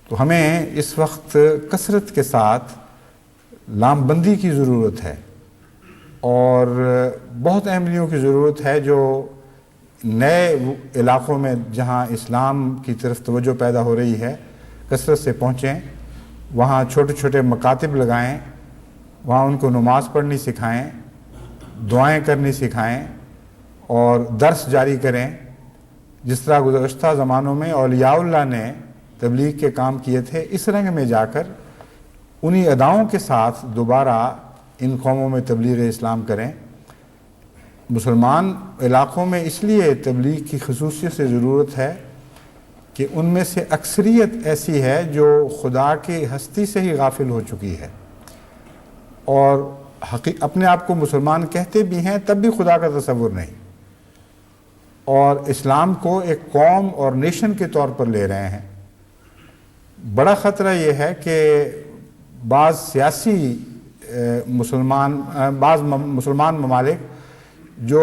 تو ہمیں اس وقت کثرت کے ساتھ لام بندی کی ضرورت ہے، اور بہت اہمیوں کی ضرورت ہے جو نئے علاقوں میں جہاں اسلام کی طرف توجہ پیدا ہو رہی ہے کثرت سے پہنچیں، وہاں چھوٹے چھوٹے مکاتب لگائیں، وہاں ان کو نماز پڑھنی سکھائیں، دعائیں کرنی سکھائیں اور درس جاری کریں، جس طرح گزشتہ زمانوں میں اولیاء اللہ نے تبلیغ کے کام کیے تھے۔ اس رنگ میں جا کر انہی اداؤں کے ساتھ دوبارہ ان قوموں میں تبلیغ اسلام کریں۔ مسلمان علاقوں میں اس لیے تبلیغ کی خصوصیت سے ضرورت ہے کہ ان میں سے اکثریت ایسی ہے جو خدا کی ہستی سے ہی غافل ہو چکی ہے، اور اپنے آپ کو مسلمان کہتے بھی ہیں تب بھی خدا کا تصور نہیں، اور اسلام کو ایک قوم اور نیشن کے طور پر لے رہے ہیں۔ بڑا خطرہ یہ ہے کہ بعض مسلمان ممالک جو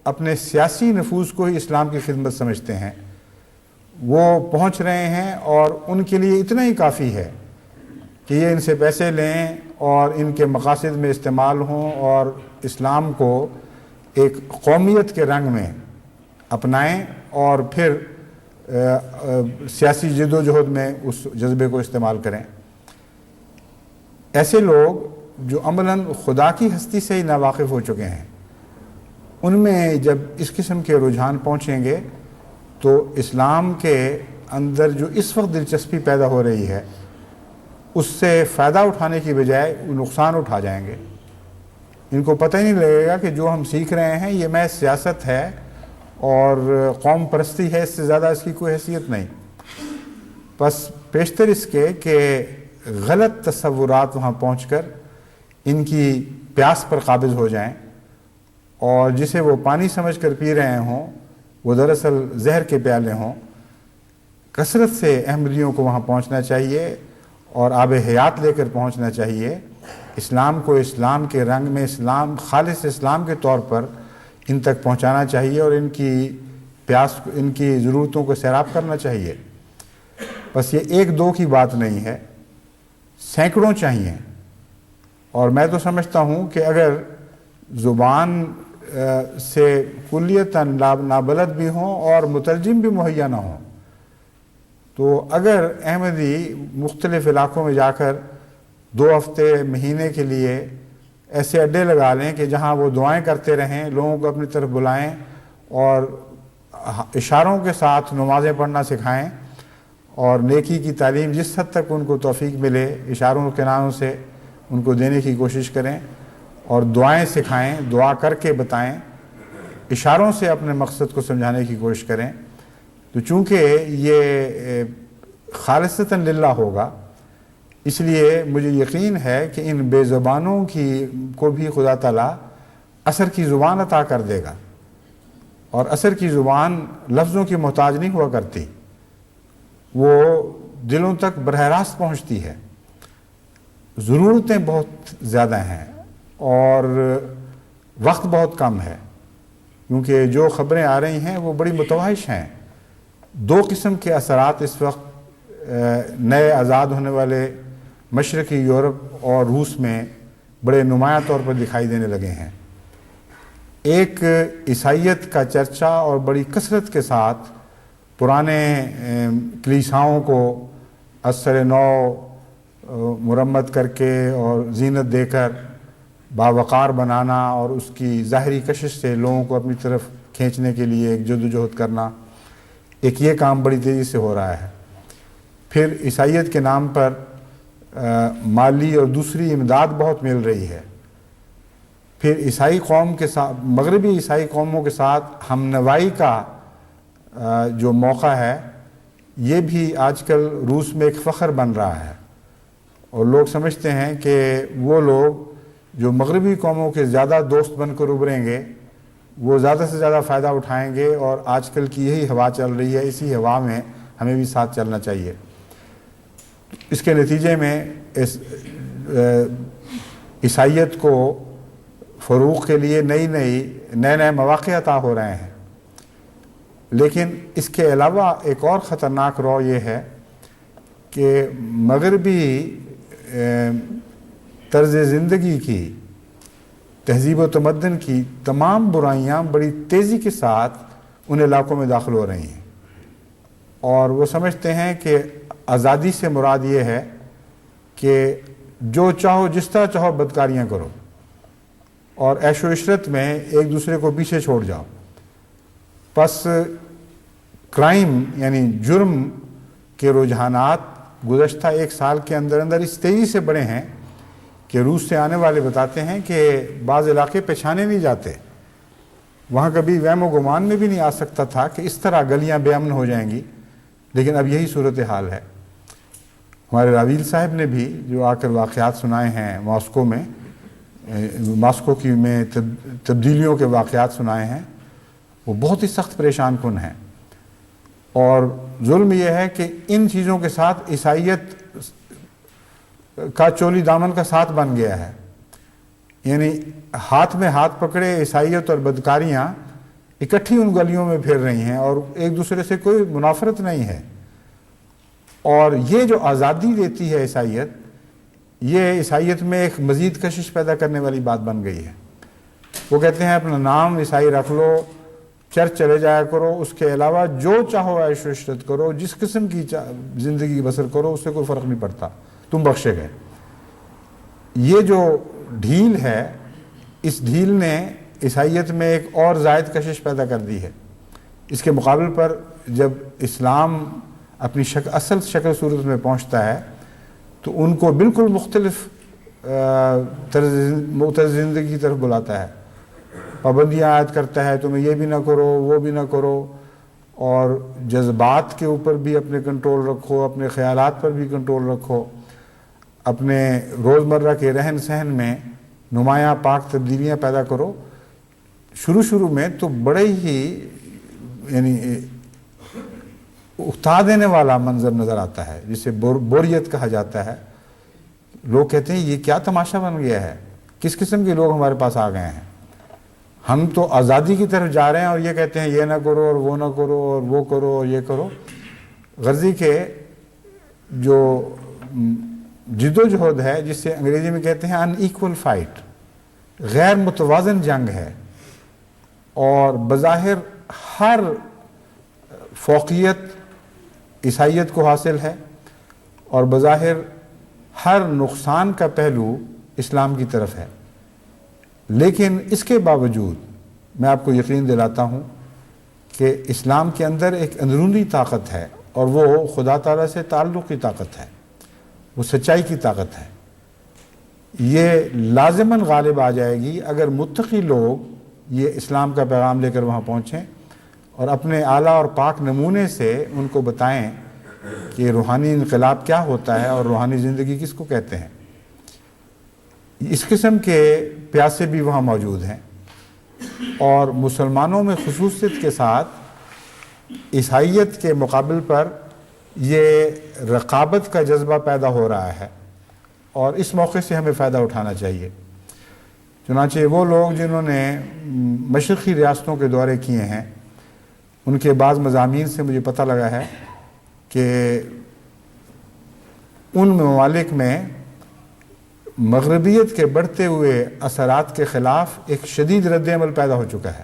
اپنے سیاسی نفوذ کو ہی اسلام کی خدمت سمجھتے ہیں، وہ پہنچ رہے ہیں، اور ان کے لیے اتنا ہی کافی ہے کہ یہ ان سے پیسے لیں اور ان کے مقاصد میں استعمال ہوں، اور اسلام کو ایک قومیت کے رنگ میں اپنائیں اور پھر سیاسی جد و جہد میں اس جذبے کو استعمال کریں۔ ایسے لوگ جو عملاً خدا کی ہستی سے ہی ناواقف ہو چکے ہیں، ان میں جب اس قسم کے رجحان پہنچیں گے تو اسلام کے اندر جو اس وقت دلچسپی پیدا ہو رہی ہے اس سے فائدہ اٹھانے کی بجائے وہ نقصان اٹھا جائیں گے۔ ان کو پتہ ہی نہیں لگے گا کہ جو ہم سیکھ رہے ہیں یہ محض سیاست ہے اور قوم پرستی ہے، اس سے زیادہ اس کی کوئی حیثیت نہیں۔ بس پیشتر اس کے کہ غلط تصورات وہاں پہنچ کر ان کی پیاس پر قابض ہو جائیں، اور جسے وہ پانی سمجھ کر پی رہے ہوں وہ دراصل زہر کے پیالے ہوں۔ کثرت سے احمدیوں کو وہاں پہنچنا چاہیے اور آب حیات لے کر پہنچنا چاہیے، اسلام کو اسلام کے رنگ میں خالص اسلام کے طور پر ان تک پہنچانا چاہیے، اور ان کی ضرورتوں کو سیراب کرنا چاہیے۔ بس یہ 1-2 کی بات نہیں ہے، سینکڑوں چاہیے۔ اور میں تو سمجھتا ہوں کہ اگر زبان سے کلیتاً نابلد بھی ہوں اور مترجم بھی مہیا نہ ہوں، تو اگر احمدی مختلف علاقوں میں جا کر 2 ہفتے مہینے کے لیے ایسے اڈے لگا لیں کہ جہاں وہ دعائیں کرتے رہیں، لوگوں کو اپنی طرف بلائیں اور اشاروں کے ساتھ نمازیں پڑھنا سکھائیں، اور نیکی کی تعلیم جس حد تک ان کو توفیق ملے اشاروں کے ناموں سے ان کو دینے کی کوشش کریں، اور دعائیں سکھائیں، دعا کر کے بتائیں، اشاروں سے اپنے مقصد کو سمجھانے کی کوشش کریں، تو چونکہ یہ خالصتاً للہ ہوگا، اس لیے مجھے یقین ہے کہ ان بے زبانوں کو بھی خدا تعالیٰ اثر کی زبان عطا کر دے گا، اور اثر کی زبان لفظوں کی محتاج نہیں ہوا کرتی، وہ دلوں تک براہ راست پہنچتی ہے۔ ضرورتیں بہت زیادہ ہیں اور وقت بہت کم ہے، کیونکہ جو خبریں آ رہی ہیں وہ بڑی متوحش ہیں۔ دو قسم کے اثرات اس وقت نئے آزاد ہونے والے مشرقی یورپ اور روس میں بڑے نمایاں طور پر دکھائی دینے لگے ہیں۔ ایک عیسائیت کا چرچا اور بڑی کثرت کے ساتھ پرانے کلیساؤں کو اثر نو مرمت کر کے اور زینت دے کر باوقار بنانا اور اس کی ظاہری کشش سے لوگوں کو اپنی طرف کھینچنے کے لیے ایک جدوجہد کرنا، ایک یہ کام بڑی تیزی سے ہو رہا ہے۔ پھر عیسائیت کے نام پر مالی اور دوسری امداد بہت مل رہی ہے۔ پھر عیسائی قوم کے ساتھ، مغربی عیسائی قوموں کے ساتھ ہم نوائی کا جو موقع ہے، یہ بھی آج کل روس میں ایک فخر بن رہا ہے، اور لوگ سمجھتے ہیں کہ وہ لوگ جو مغربی قوموں کے زیادہ دوست بن کر ابھریں گے وہ زیادہ سے زیادہ فائدہ اٹھائیں گے، اور آج کل کی یہی ہوا چل رہی ہے، اسی ہوا میں ہمیں بھی ساتھ چلنا چاہیے۔ اس کے نتیجے میں عیسائیت کو فروغ کے لیے نئے مواقع عطا ہو رہے ہیں۔ لیکن اس کے علاوہ ایک اور خطرناک رو یہ ہے کہ مغربی طرز زندگی کی، تہذیب و تمدن کی تمام برائیاں بڑی تیزی کے ساتھ ان علاقوں میں داخل ہو رہی ہیں، اور وہ سمجھتے ہیں کہ آزادی سے مراد یہ ہے کہ جو چاہو جس طرح چاہو بدکاریاں کرو اور عیش و عشرت میں ایک دوسرے کو پیچھے چھوڑ جاؤ۔ پس کرائم یعنی جرم کے رجحانات گزشتہ ایک سال کے اندر اس تیزی سے بڑھے ہیں کہ روس سے آنے والے بتاتے ہیں کہ بعض علاقے پہچانے نہیں جاتے، وہاں کبھی وہم و گمان میں بھی نہیں آ سکتا تھا کہ اس طرح گلیاں بے امن ہو جائیں گی، لیکن اب یہی صورتحال ہے۔ ہمارے راویل صاحب نے بھی جو آ کر واقعات سنائے ہیں ماسکو کی میں تبدیلیوں کے واقعات سنائے ہیں، وہ بہت ہی سخت پریشان کن ہیں، اور ظلم یہ ہے کہ ان چیزوں کے ساتھ عیسائیت کا چولی دامن کا ساتھ بن گیا ہے، یعنی ہاتھ میں ہاتھ پکڑے عیسائیت اور بدکاریاں اکٹھی ان گلیوں میں پھیر رہی ہیں، اور ایک دوسرے سے کوئی منافرت نہیں ہے۔ اور یہ جو آزادی دیتی ہے عیسائیت، یہ عیسائیت میں ایک مزید کشش پیدا کرنے والی بات بن گئی ہے۔ وہ کہتے ہیں اپنا نام عیسائی رکھ لو، چرچ چلے جایا کرو، اس کے علاوہ جو چاہو عیش و عشرت کرو، جس قسم کی زندگی بسر کرو، اس سے کوئی فرق نہیں پڑتا، تم بخشے گئے۔ یہ جو ڈھیل ہے، اس ڈھیل نے عیسائیت میں ایک اور زائد کشش پیدا کر دی ہے۔ اس کے مقابل پر جب اسلام اپنی اصل شکل صورت میں پہنچتا ہے تو ان کو بالکل مختلف طرز زندگی کی طرف بلاتا ہے، پابندیاں عائد کرتا ہے، تمہیں یہ بھی نہ کرو وہ بھی نہ کرو، اور جذبات کے اوپر بھی اپنے کنٹرول رکھو، اپنے خیالات پر بھی کنٹرول رکھو، اپنے روزمرہ کے رہن سہن میں نمایاں پاک تبدیلیاں پیدا کرو۔ شروع میں تو بڑے ہی یعنی اکتا دینے والا منظر نظر آتا ہے، جسے بوریت کہا جاتا ہے۔ لوگ کہتے ہیں یہ کیا تماشا بن گیا ہے، کس قسم کے لوگ ہمارے پاس آ گئے ہیں، ہم تو آزادی کی طرف جا رہے ہیں اور یہ کہتے ہیں یہ نہ کرو اور وہ نہ کرو اور وہ کرو اور یہ کرو۔ غرضی کے جو جدوجہد ہے، جس سے انگریزی میں کہتے ہیں ان ایکول فائٹ، غیر متوازن جنگ ہے، اور بظاہر ہر فوقیت عیسائیت کو حاصل ہے، اور بظاہر ہر نقصان کا پہلو اسلام کی طرف ہے، لیکن اس کے باوجود میں آپ کو یقین دلاتا ہوں کہ اسلام کے اندر ایک اندرونی طاقت ہے، اور وہ خدا تعالیٰ سے تعلق کی طاقت ہے، وہ سچائی کی طاقت ہے۔ یہ لازماً غالب آ جائے گی اگر متقی لوگ یہ اسلام کا پیغام لے کر وہاں پہنچیں اور اپنے اعلیٰ اور پاک نمونے سے ان کو بتائیں کہ روحانی انقلاب کیا ہوتا ہے اور روحانی زندگی کس کو کہتے ہیں۔ اس قسم کے پیاسے بھی وہاں موجود ہیں، اور مسلمانوں میں خصوصیت کے ساتھ عیسائیت کے مقابل پر یہ رقابت کا جذبہ پیدا ہو رہا ہے، اور اس موقع سے ہمیں فائدہ اٹھانا چاہیے۔ چنانچہ وہ لوگ جنہوں نے مشرقی ریاستوں کے دورے کیے ہیں ان کے بعض مضامین سے مجھے پتہ لگا ہے کہ ان ممالک میں مغربیت کے بڑھتے ہوئے اثرات کے خلاف ایک شدید رد عمل پیدا ہو چکا ہے،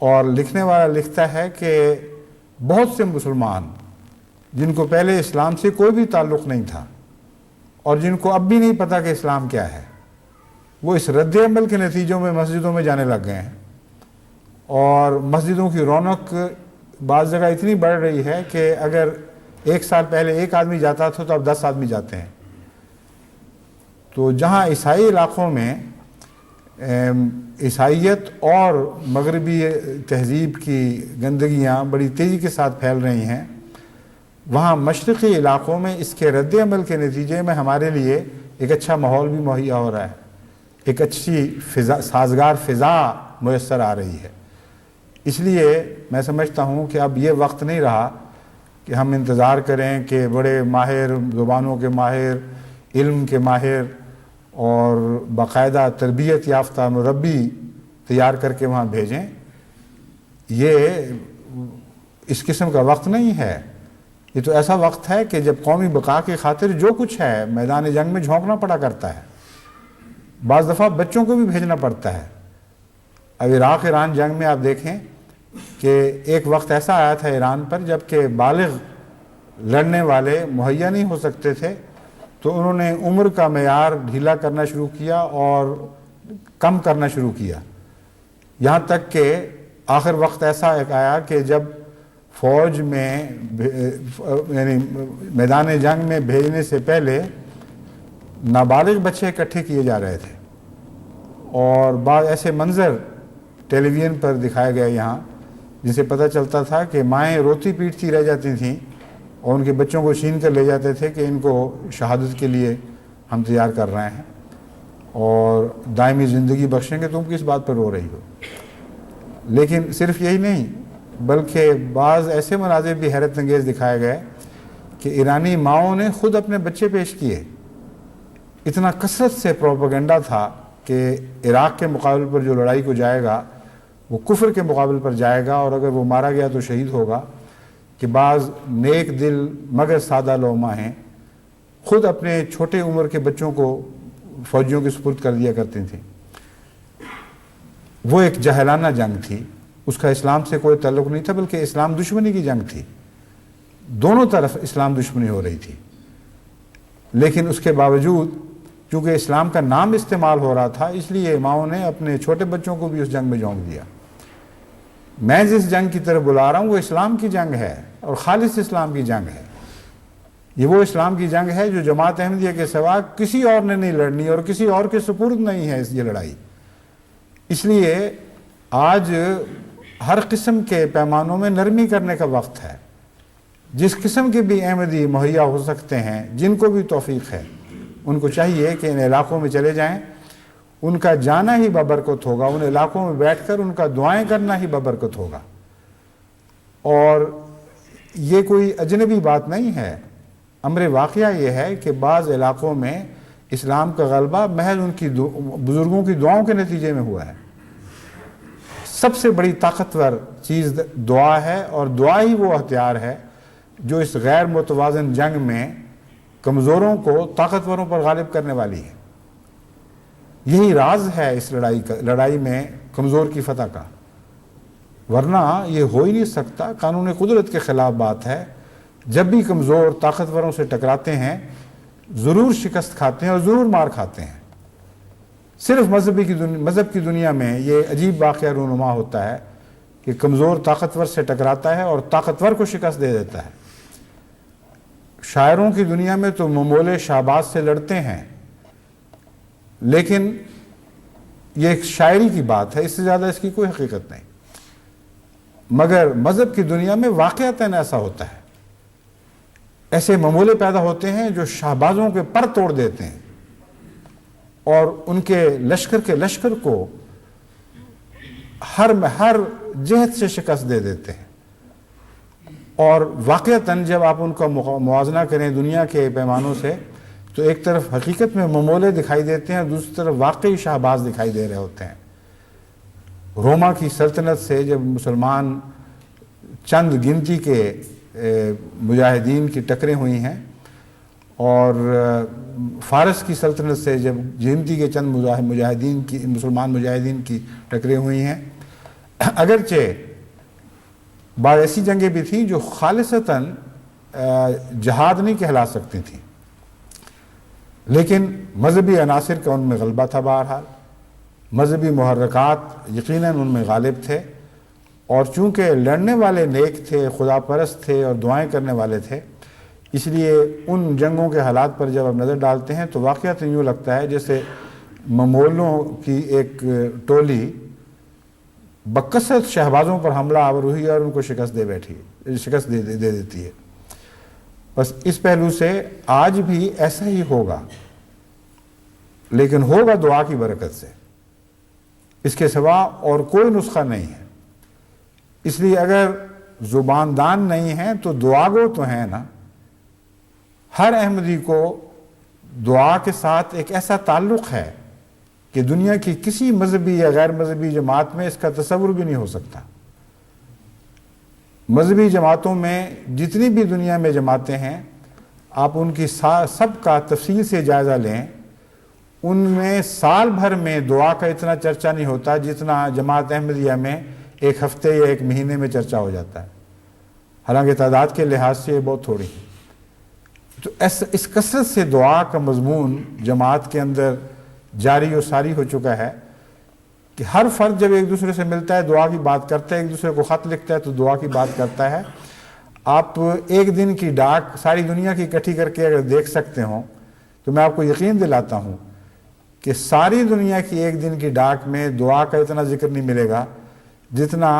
اور لکھنے والا لکھتا ہے کہ بہت سے مسلمان جن کو پہلے اسلام سے کوئی بھی تعلق نہیں تھا اور جن کو اب بھی نہیں پتہ کہ اسلام کیا ہے، وہ اس رد عمل کے نتیجوں میں مسجدوں میں جانے لگ گئے ہیں، اور مسجدوں کی رونق بعض جگہ اتنی بڑھ رہی ہے کہ اگر 1 سال پہلے 1 آدمی جاتا تھا تو اب 10 آدمی جاتے ہیں۔ تو جہاں عیسائی علاقوں میں عیسائیت اور مغربی تہذیب کی گندگیاں بڑی تیزی کے ساتھ پھیل رہی ہیں، وہاں مشرقی علاقوں میں اس کے رد عمل کے نتیجے میں ہمارے لیے ایک اچھا ماحول بھی مہیا ہو رہا ہے، ایک اچھی سازگار فضا میسر آ رہی ہے۔ اس لیے میں سمجھتا ہوں کہ اب یہ وقت نہیں رہا کہ ہم انتظار کریں کہ بڑے ماہر، زبانوں کے ماہر، علم کے ماہر اور باقاعدہ تربیت یافتہ مربی تیار کر کے وہاں بھیجیں۔ یہ اس قسم کا وقت نہیں ہے، یہ تو ایسا وقت ہے کہ جب قومی بقا کی خاطر جو کچھ ہے میدان جنگ میں جھونکنا پڑا کرتا ہے، بعض دفعہ بچوں کو بھی بھیجنا پڑتا ہے۔ اب عراق ایران جنگ میں آپ دیکھیں کہ ایک وقت ایسا آیا تھا ایران پر جب کہ بالغ لڑنے والے مہیا نہیں ہو سکتے تھے، تو انہوں نے عمر کا معیار ڈھیلا کرنا شروع کیا اور کم کرنا شروع کیا، یہاں تک کہ آخر وقت ایسا ایک آیا کہ جب فوج میں یعنی میدان جنگ میں بھیجنے سے پہلے نابالغ بچے اکٹھے کیے جا رہے تھے، اور بعض ایسے منظر ٹیلی ویژن پر دکھائے گئے یہاں جن سے پتہ چلتا تھا کہ مائیں روتی پیٹتی رہ جاتی تھیں اور ان کے بچوں کو چھین کر لے جاتے تھے کہ ان کو شہادت کے لیے ہم تیار کر رہے ہیں اور دائمی زندگی بخشیں گے، تم کس بات پر رو رہی ہو؟ لیکن صرف یہی نہیں بلکہ بعض ایسے مناظر بھی حیرت انگیز دکھائے گئے کہ ایرانی ماؤں نے خود اپنے بچے پیش کیے۔ اتنا کثرت سے پروپیگنڈا تھا کہ عراق کے مقابل پر جو لڑائی کو جائے گا وہ کفر کے مقابل پر جائے گا، اور اگر وہ مارا گیا تو شہید ہوگا، کہ بعض نیک دل مگر سادہ لوما ہیں خود اپنے چھوٹے عمر کے بچوں کو فوجیوں کے سپرد کر دیا کرتی تھیں۔ وہ ایک جاہلانہ جنگ تھی، اس کا اسلام سے کوئی تعلق نہیں تھا بلکہ اسلام دشمنی کی جنگ تھی، دونوں طرف اسلام دشمنی ہو رہی تھی۔ لیکن اس کے باوجود چونکہ اسلام کا نام استعمال ہو رہا تھا، اس لیے اماموں نے اپنے چھوٹے بچوں کو بھی اس جنگ میں جھونک دیا۔ میں جس جنگ کی طرف بلا رہا ہوں وہ اسلام کی جنگ ہے اور خالص اسلام کی جنگ ہے۔ یہ وہ اسلام کی جنگ ہے جو جماعت احمدیہ کے سوا کسی اور نے نہیں لڑنی اور کسی اور کے سپرد نہیں ہے یہ لڑائی۔ اس لیے آج ہر قسم کے پیمانوں میں نرمی کرنے کا وقت ہے۔ جس قسم کے بھی احمدی مہیا ہو سکتے ہیں، جن کو بھی توفیق ہے، ان کو چاہیے کہ ان علاقوں میں چلے جائیں، ان کا جانا ہی بابرکت ہوگا، ان علاقوں میں بیٹھ کر ان کا دعائیں کرنا ہی بابرکت ہوگا۔ اور یہ کوئی اجنبی بات نہیں ہے، امر واقعہ یہ ہے کہ بعض علاقوں میں اسلام کا غلبہ محض ان کی بزرگوں کی دعاؤں کے نتیجے میں ہوا ہے۔ سب سے بڑی طاقتور چیز دعا ہے، اور دعا ہی وہ ہتھیار ہے جو اس غیر متوازن جنگ میں کمزوروں کو طاقتوروں پر غالب کرنے والی ہے۔ یہی راز ہے اس لڑائی میں کمزور کی فتح کا، ورنہ یہ ہو ہی نہیں سکتا، قانون قدرت کے خلاف بات ہے۔ جب بھی کمزور طاقتوروں سے ٹکراتے ہیں ضرور شکست کھاتے ہیں اور ضرور مار کھاتے ہیں۔ صرف مذہب کی دنیا میں یہ عجیب واقعہ رونما ہوتا ہے کہ کمزور طاقتور سے ٹکراتا ہے اور طاقتور کو شکست دے دیتا ہے۔ شاعروں کی دنیا میں تو ممولے شہباز سے لڑتے ہیں، لیکن یہ ایک شاعری کی بات ہے، اس سے زیادہ اس کی کوئی حقیقت نہیں۔ مگر مذہب کی دنیا میں واقعتاً ایسا ہوتا ہے، ایسے ممولے پیدا ہوتے ہیں جو شہبازوں کے پر توڑ دیتے ہیں اور ان کے لشکر کو ہر جہت سے شکست دے دیتے ہیں۔ اور واقعتاً جب آپ ان کا موازنہ کریں دنیا کے پیمانوں سے تو ایک طرف حقیقت میں ممولے دکھائی دیتے ہیں، دوسری طرف واقعی شہباز دکھائی دے رہے ہوتے ہیں۔ روما کی سلطنت سے جب مسلمان چند گنتی کے مجاہدین کی ٹکریں ہوئی ہیں، اور فارس کی سلطنت سے جب گنتی کے چند مجاہدین کی مسلمان مجاہدین کی ٹکریں ہوئی ہیں، اگرچہ بعض ایسی جنگیں بھی تھیں جو خالصتاً جہاد نہیں کہلا سکتی تھیں، لیکن مذہبی عناصر کا ان میں غلبہ تھا۔ بہرحال مذہبی محرکات یقیناً ان میں غالب تھے، اور چونکہ لڑنے والے نیک تھے، خدا پرست تھے اور دعائیں کرنے والے تھے، اس لیے ان جنگوں کے حالات پر جب آپ نظر ڈالتے ہیں تو واقعتاً یوں لگتا ہے جیسے ممولوں کی ایک ٹولی بکثرت شہبازوں پر حملہ آور ہوئی اور ان کو شکست دے دیتی ہے۔ بس اس پہلو سے آج بھی ایسا ہی ہوگا، لیکن ہوگا دعا کی برکت سے، اس کے سوا اور کوئی نسخہ نہیں ہے۔ اس لیے اگر زباندان نہیں ہیں تو دعا گو تو ہیں نا۔ ہر احمدی کو دعا کے ساتھ ایک ایسا تعلق ہے کہ دنیا کی کسی مذہبی یا غیر مذہبی جماعت میں اس کا تصور بھی نہیں ہو سکتا۔ مذہبی جماعتوں میں جتنی بھی دنیا میں جماعتیں ہیں، آپ ان کی سب کا تفصیل سے جائزہ لیں، ان میں سال بھر میں دعا کا اتنا چرچہ نہیں ہوتا جتنا جماعت احمدیہ میں ایک ہفتے یا ایک مہینے میں چرچہ ہو جاتا ہے، حالانکہ تعداد کے لحاظ سے یہ بہت تھوڑی ہے۔ تو اس کثرت سے دعا کا مضمون جماعت کے اندر جاری و ساری ہو چکا ہے کہ ہر فرد جب ایک دوسرے سے ملتا ہے دعا کی بات کرتا ہے، ایک دوسرے کو خط لکھتا ہے تو دعا کی بات کرتا ہے۔ آپ ایک دن کی ڈاک ساری دنیا کی اکٹھی کر کے اگر دیکھ سکتے ہوں تو میں آپ کو یقین دلاتا ہوں کہ ساری دنیا کی ایک دن کی ڈاک میں دعا کا اتنا ذکر نہیں ملے گا جتنا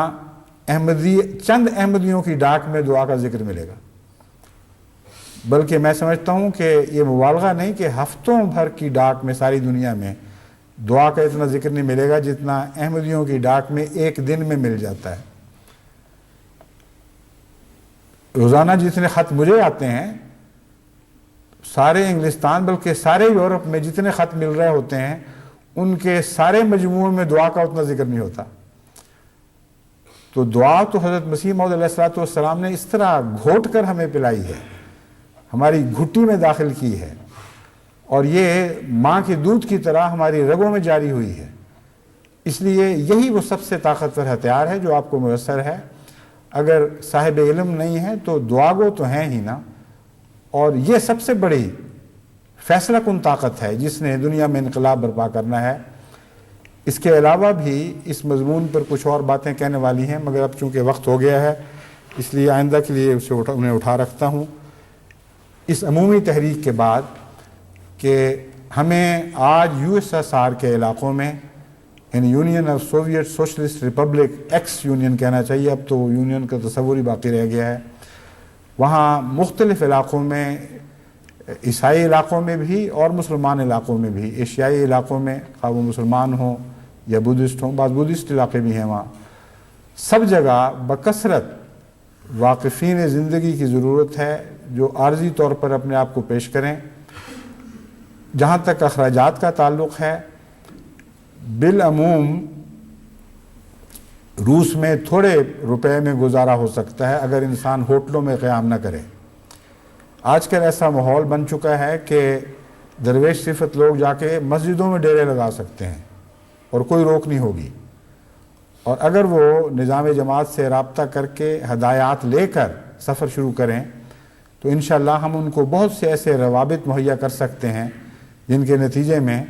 چند احمدیوں کی ڈاک میں دعا کا ذکر ملے گا۔ بلکہ میں سمجھتا ہوں کہ یہ مبالغہ نہیں کہ ہفتوں بھر کی ڈاک میں ساری دنیا میں دعا کا اتنا ذکر نہیں ملے گا جتنا احمدیوں کی ڈاک میں ایک دن میں مل جاتا ہے۔ روزانہ جتنے خط مجھے آتے ہیں، سارے انگلستان بلکہ سارے یورپ میں جتنے خط مل رہے ہوتے ہیں، ان کے سارے مجموعوں میں دعا کا اتنا ذکر نہیں ہوتا۔ تو دعا تو حضرت مسیح موعود علیہ السلام نے اس طرح گھوٹ کر ہمیں پلائی ہے، ہماری گھٹی میں داخل کی ہے، اور یہ ماں کے دودھ کی طرح ہماری رگوں میں جاری ہوئی ہے۔ اس لیے یہی وہ سب سے طاقتور ہتھیار ہے جو آپ کو میسر ہے۔ اگر صاحب علم نہیں ہے تو دعا گو تو ہیں ہی نا، اور یہ سب سے بڑی فیصلہ کن طاقت ہے جس نے دنیا میں انقلاب برپا کرنا ہے۔ اس کے علاوہ بھی اس مضمون پر کچھ اور باتیں کہنے والی ہیں، مگر اب چونکہ وقت ہو گیا ہے اس لیے آئندہ کے لیے انہیں اٹھا رکھتا ہوں۔ اس عمومی تحریک کے بعد کہ ہمیں آج USSR کے علاقوں میں، یعنی union of Soviet socialist republic, x union کہنا چاہیے، اب تو یونین کا تصور ہی باقی رہ گیا ہے، وہاں مختلف علاقوں میں، عیسائی علاقوں میں بھی اور مسلمان علاقوں میں بھی، ایشیائی علاقوں میں، خواہ وہ مسلمان ہوں یا بدھسٹ ہوں، بعض بدھسٹ علاقے بھی ہیں، وہاں سب جگہ بکثرت واقفین زندگی کی ضرورت ہے جو عارضی طور پر اپنے آپ کو پیش کریں۔ جہاں تک اخراجات کا تعلق ہے، بالعموم روس میں تھوڑے روپے میں گزارا ہو سکتا ہے اگر انسان ہوٹلوں میں قیام نہ کرے۔ آج کل ایسا ماحول بن چکا ہے کہ درویش صفت لوگ جا کے مسجدوں میں ڈیرے لگا سکتے ہیں اور کوئی روک نہیں ہوگی، اور اگر وہ نظام جماعت سے رابطہ کر کے ہدایات لے کر سفر شروع کریں تو انشاءاللہ ہم ان کو بہت سے ایسے روابط مہیا کر سکتے ہیں جن کے نتیجے میں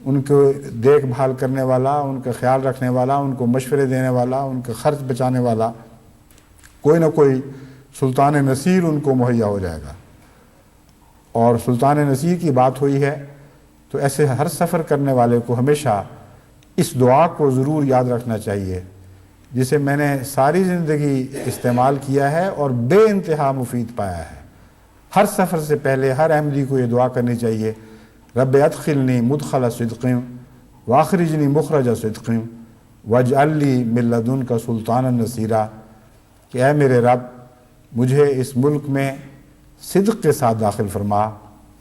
ان کو دیکھ بھال کرنے والا، ان کا خیال رکھنے والا، ان کو مشورے دینے والا، ان کا خرچ بچانے والا کوئی نہ کوئی سلطان نصیر ان کو مہیا ہو جائے گا۔ اور سلطان نصیر کی بات ہوئی ہے تو ایسے ہر سفر کرنے والے کو ہمیشہ اس دعا کو ضرور یاد رکھنا چاہیے، جسے میں نے ساری زندگی استعمال کیا ہے اور بے انتہا مفید پایا ہے۔ ہر سفر سے پہلے ہر احمدی کو یہ دعا کرنی چاہیے، رب ادخلنی مدخل صدق واخرجنی مخرج صدق واجعل لی من لدنک سلطانا نصیرا، کہ اے میرے رب مجھے اس ملک میں صدق کے ساتھ داخل فرما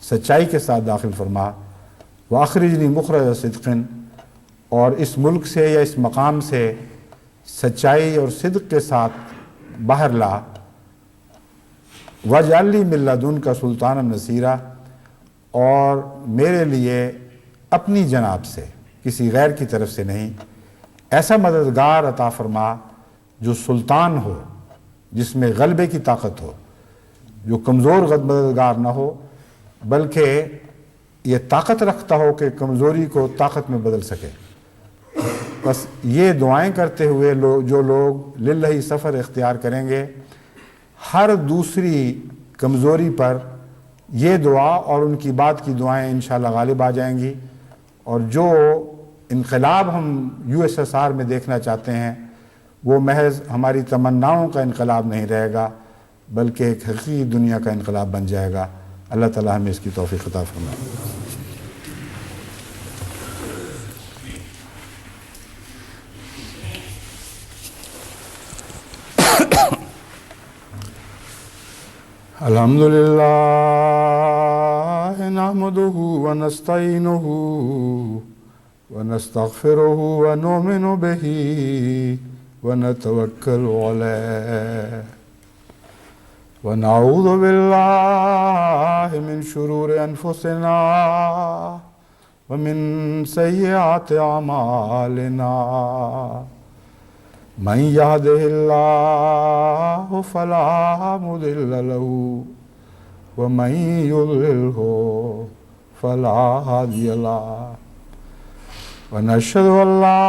سچائی کے ساتھ داخل فرما، وَأَخْرِجْنِي مُخْرَجَ صِدْقٍ، اور اس ملک سے یا اس مقام سے سچائی اور صدق کے ساتھ باہر لا، وَاجْعَلْ لِي مِن لَّدُنْكَ سُلْطَانًا نَصِيرًا، اور میرے لیے اپنی جناب سے، کسی غیر کی طرف سے نہیں، ایسا مددگار عطا فرما جو سلطان ہو، جس میں غلبے کی طاقت ہو، جو کمزور مددگار نہ ہو بلکہ یہ طاقت رکھتا ہو کہ کمزوری کو طاقت میں بدل سکے۔ بس یہ دعائیں کرتے ہوئے جو لوگ للہ سفر اختیار کریں گے، ہر دوسری کمزوری پر یہ دعا اور ان کی بات کی دعائیں انشاءاللہ غالب آ جائیں گی، اور جو انقلاب ہم USSR میں دیکھنا چاہتے ہیں وہ محض ہماری تمناؤں کا انقلاب نہیں رہے گا بلکہ ایک حقیقی دنیا کا انقلاب بن جائے گا۔ اللہ تعالیٰ ہمیں اس کی توفیق عطا فرمائے۔ الحمدللہ نحمدہ ونستعینہ ونستغفرہ ونؤمن بہ ونتوکل علیہ ونعوذ باللہ من شرور انفسنا ومن سیئات اعمالنا، من یہدہ اللہ فلا مضل له ومن یضللہ فلا ہادی له، ونشہد ان لا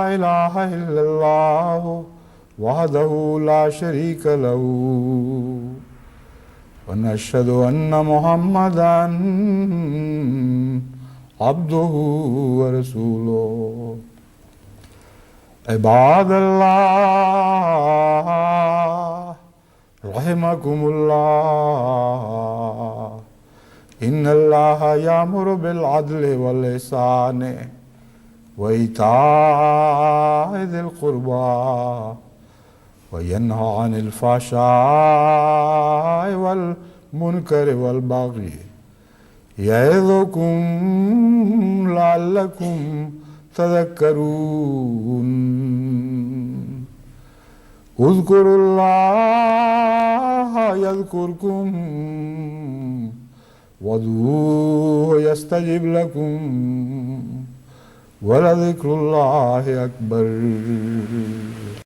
الہ الا اللہ وحدہ لا شریک له، ونشہد ان محمدا عبدہ ورسولہ۔ عباد اللہ رحمکم اللہ، ان اللہ یامر بالعدل والإحسان وإیتاء ذی القربى وینہی عن الفحشاء والمنکر والبغی یعظکم لعلکم تذکرون۔ اذکروا اللہ یذکرکم وادعوہ یستجب لکم ولذکر اللہ اکبر۔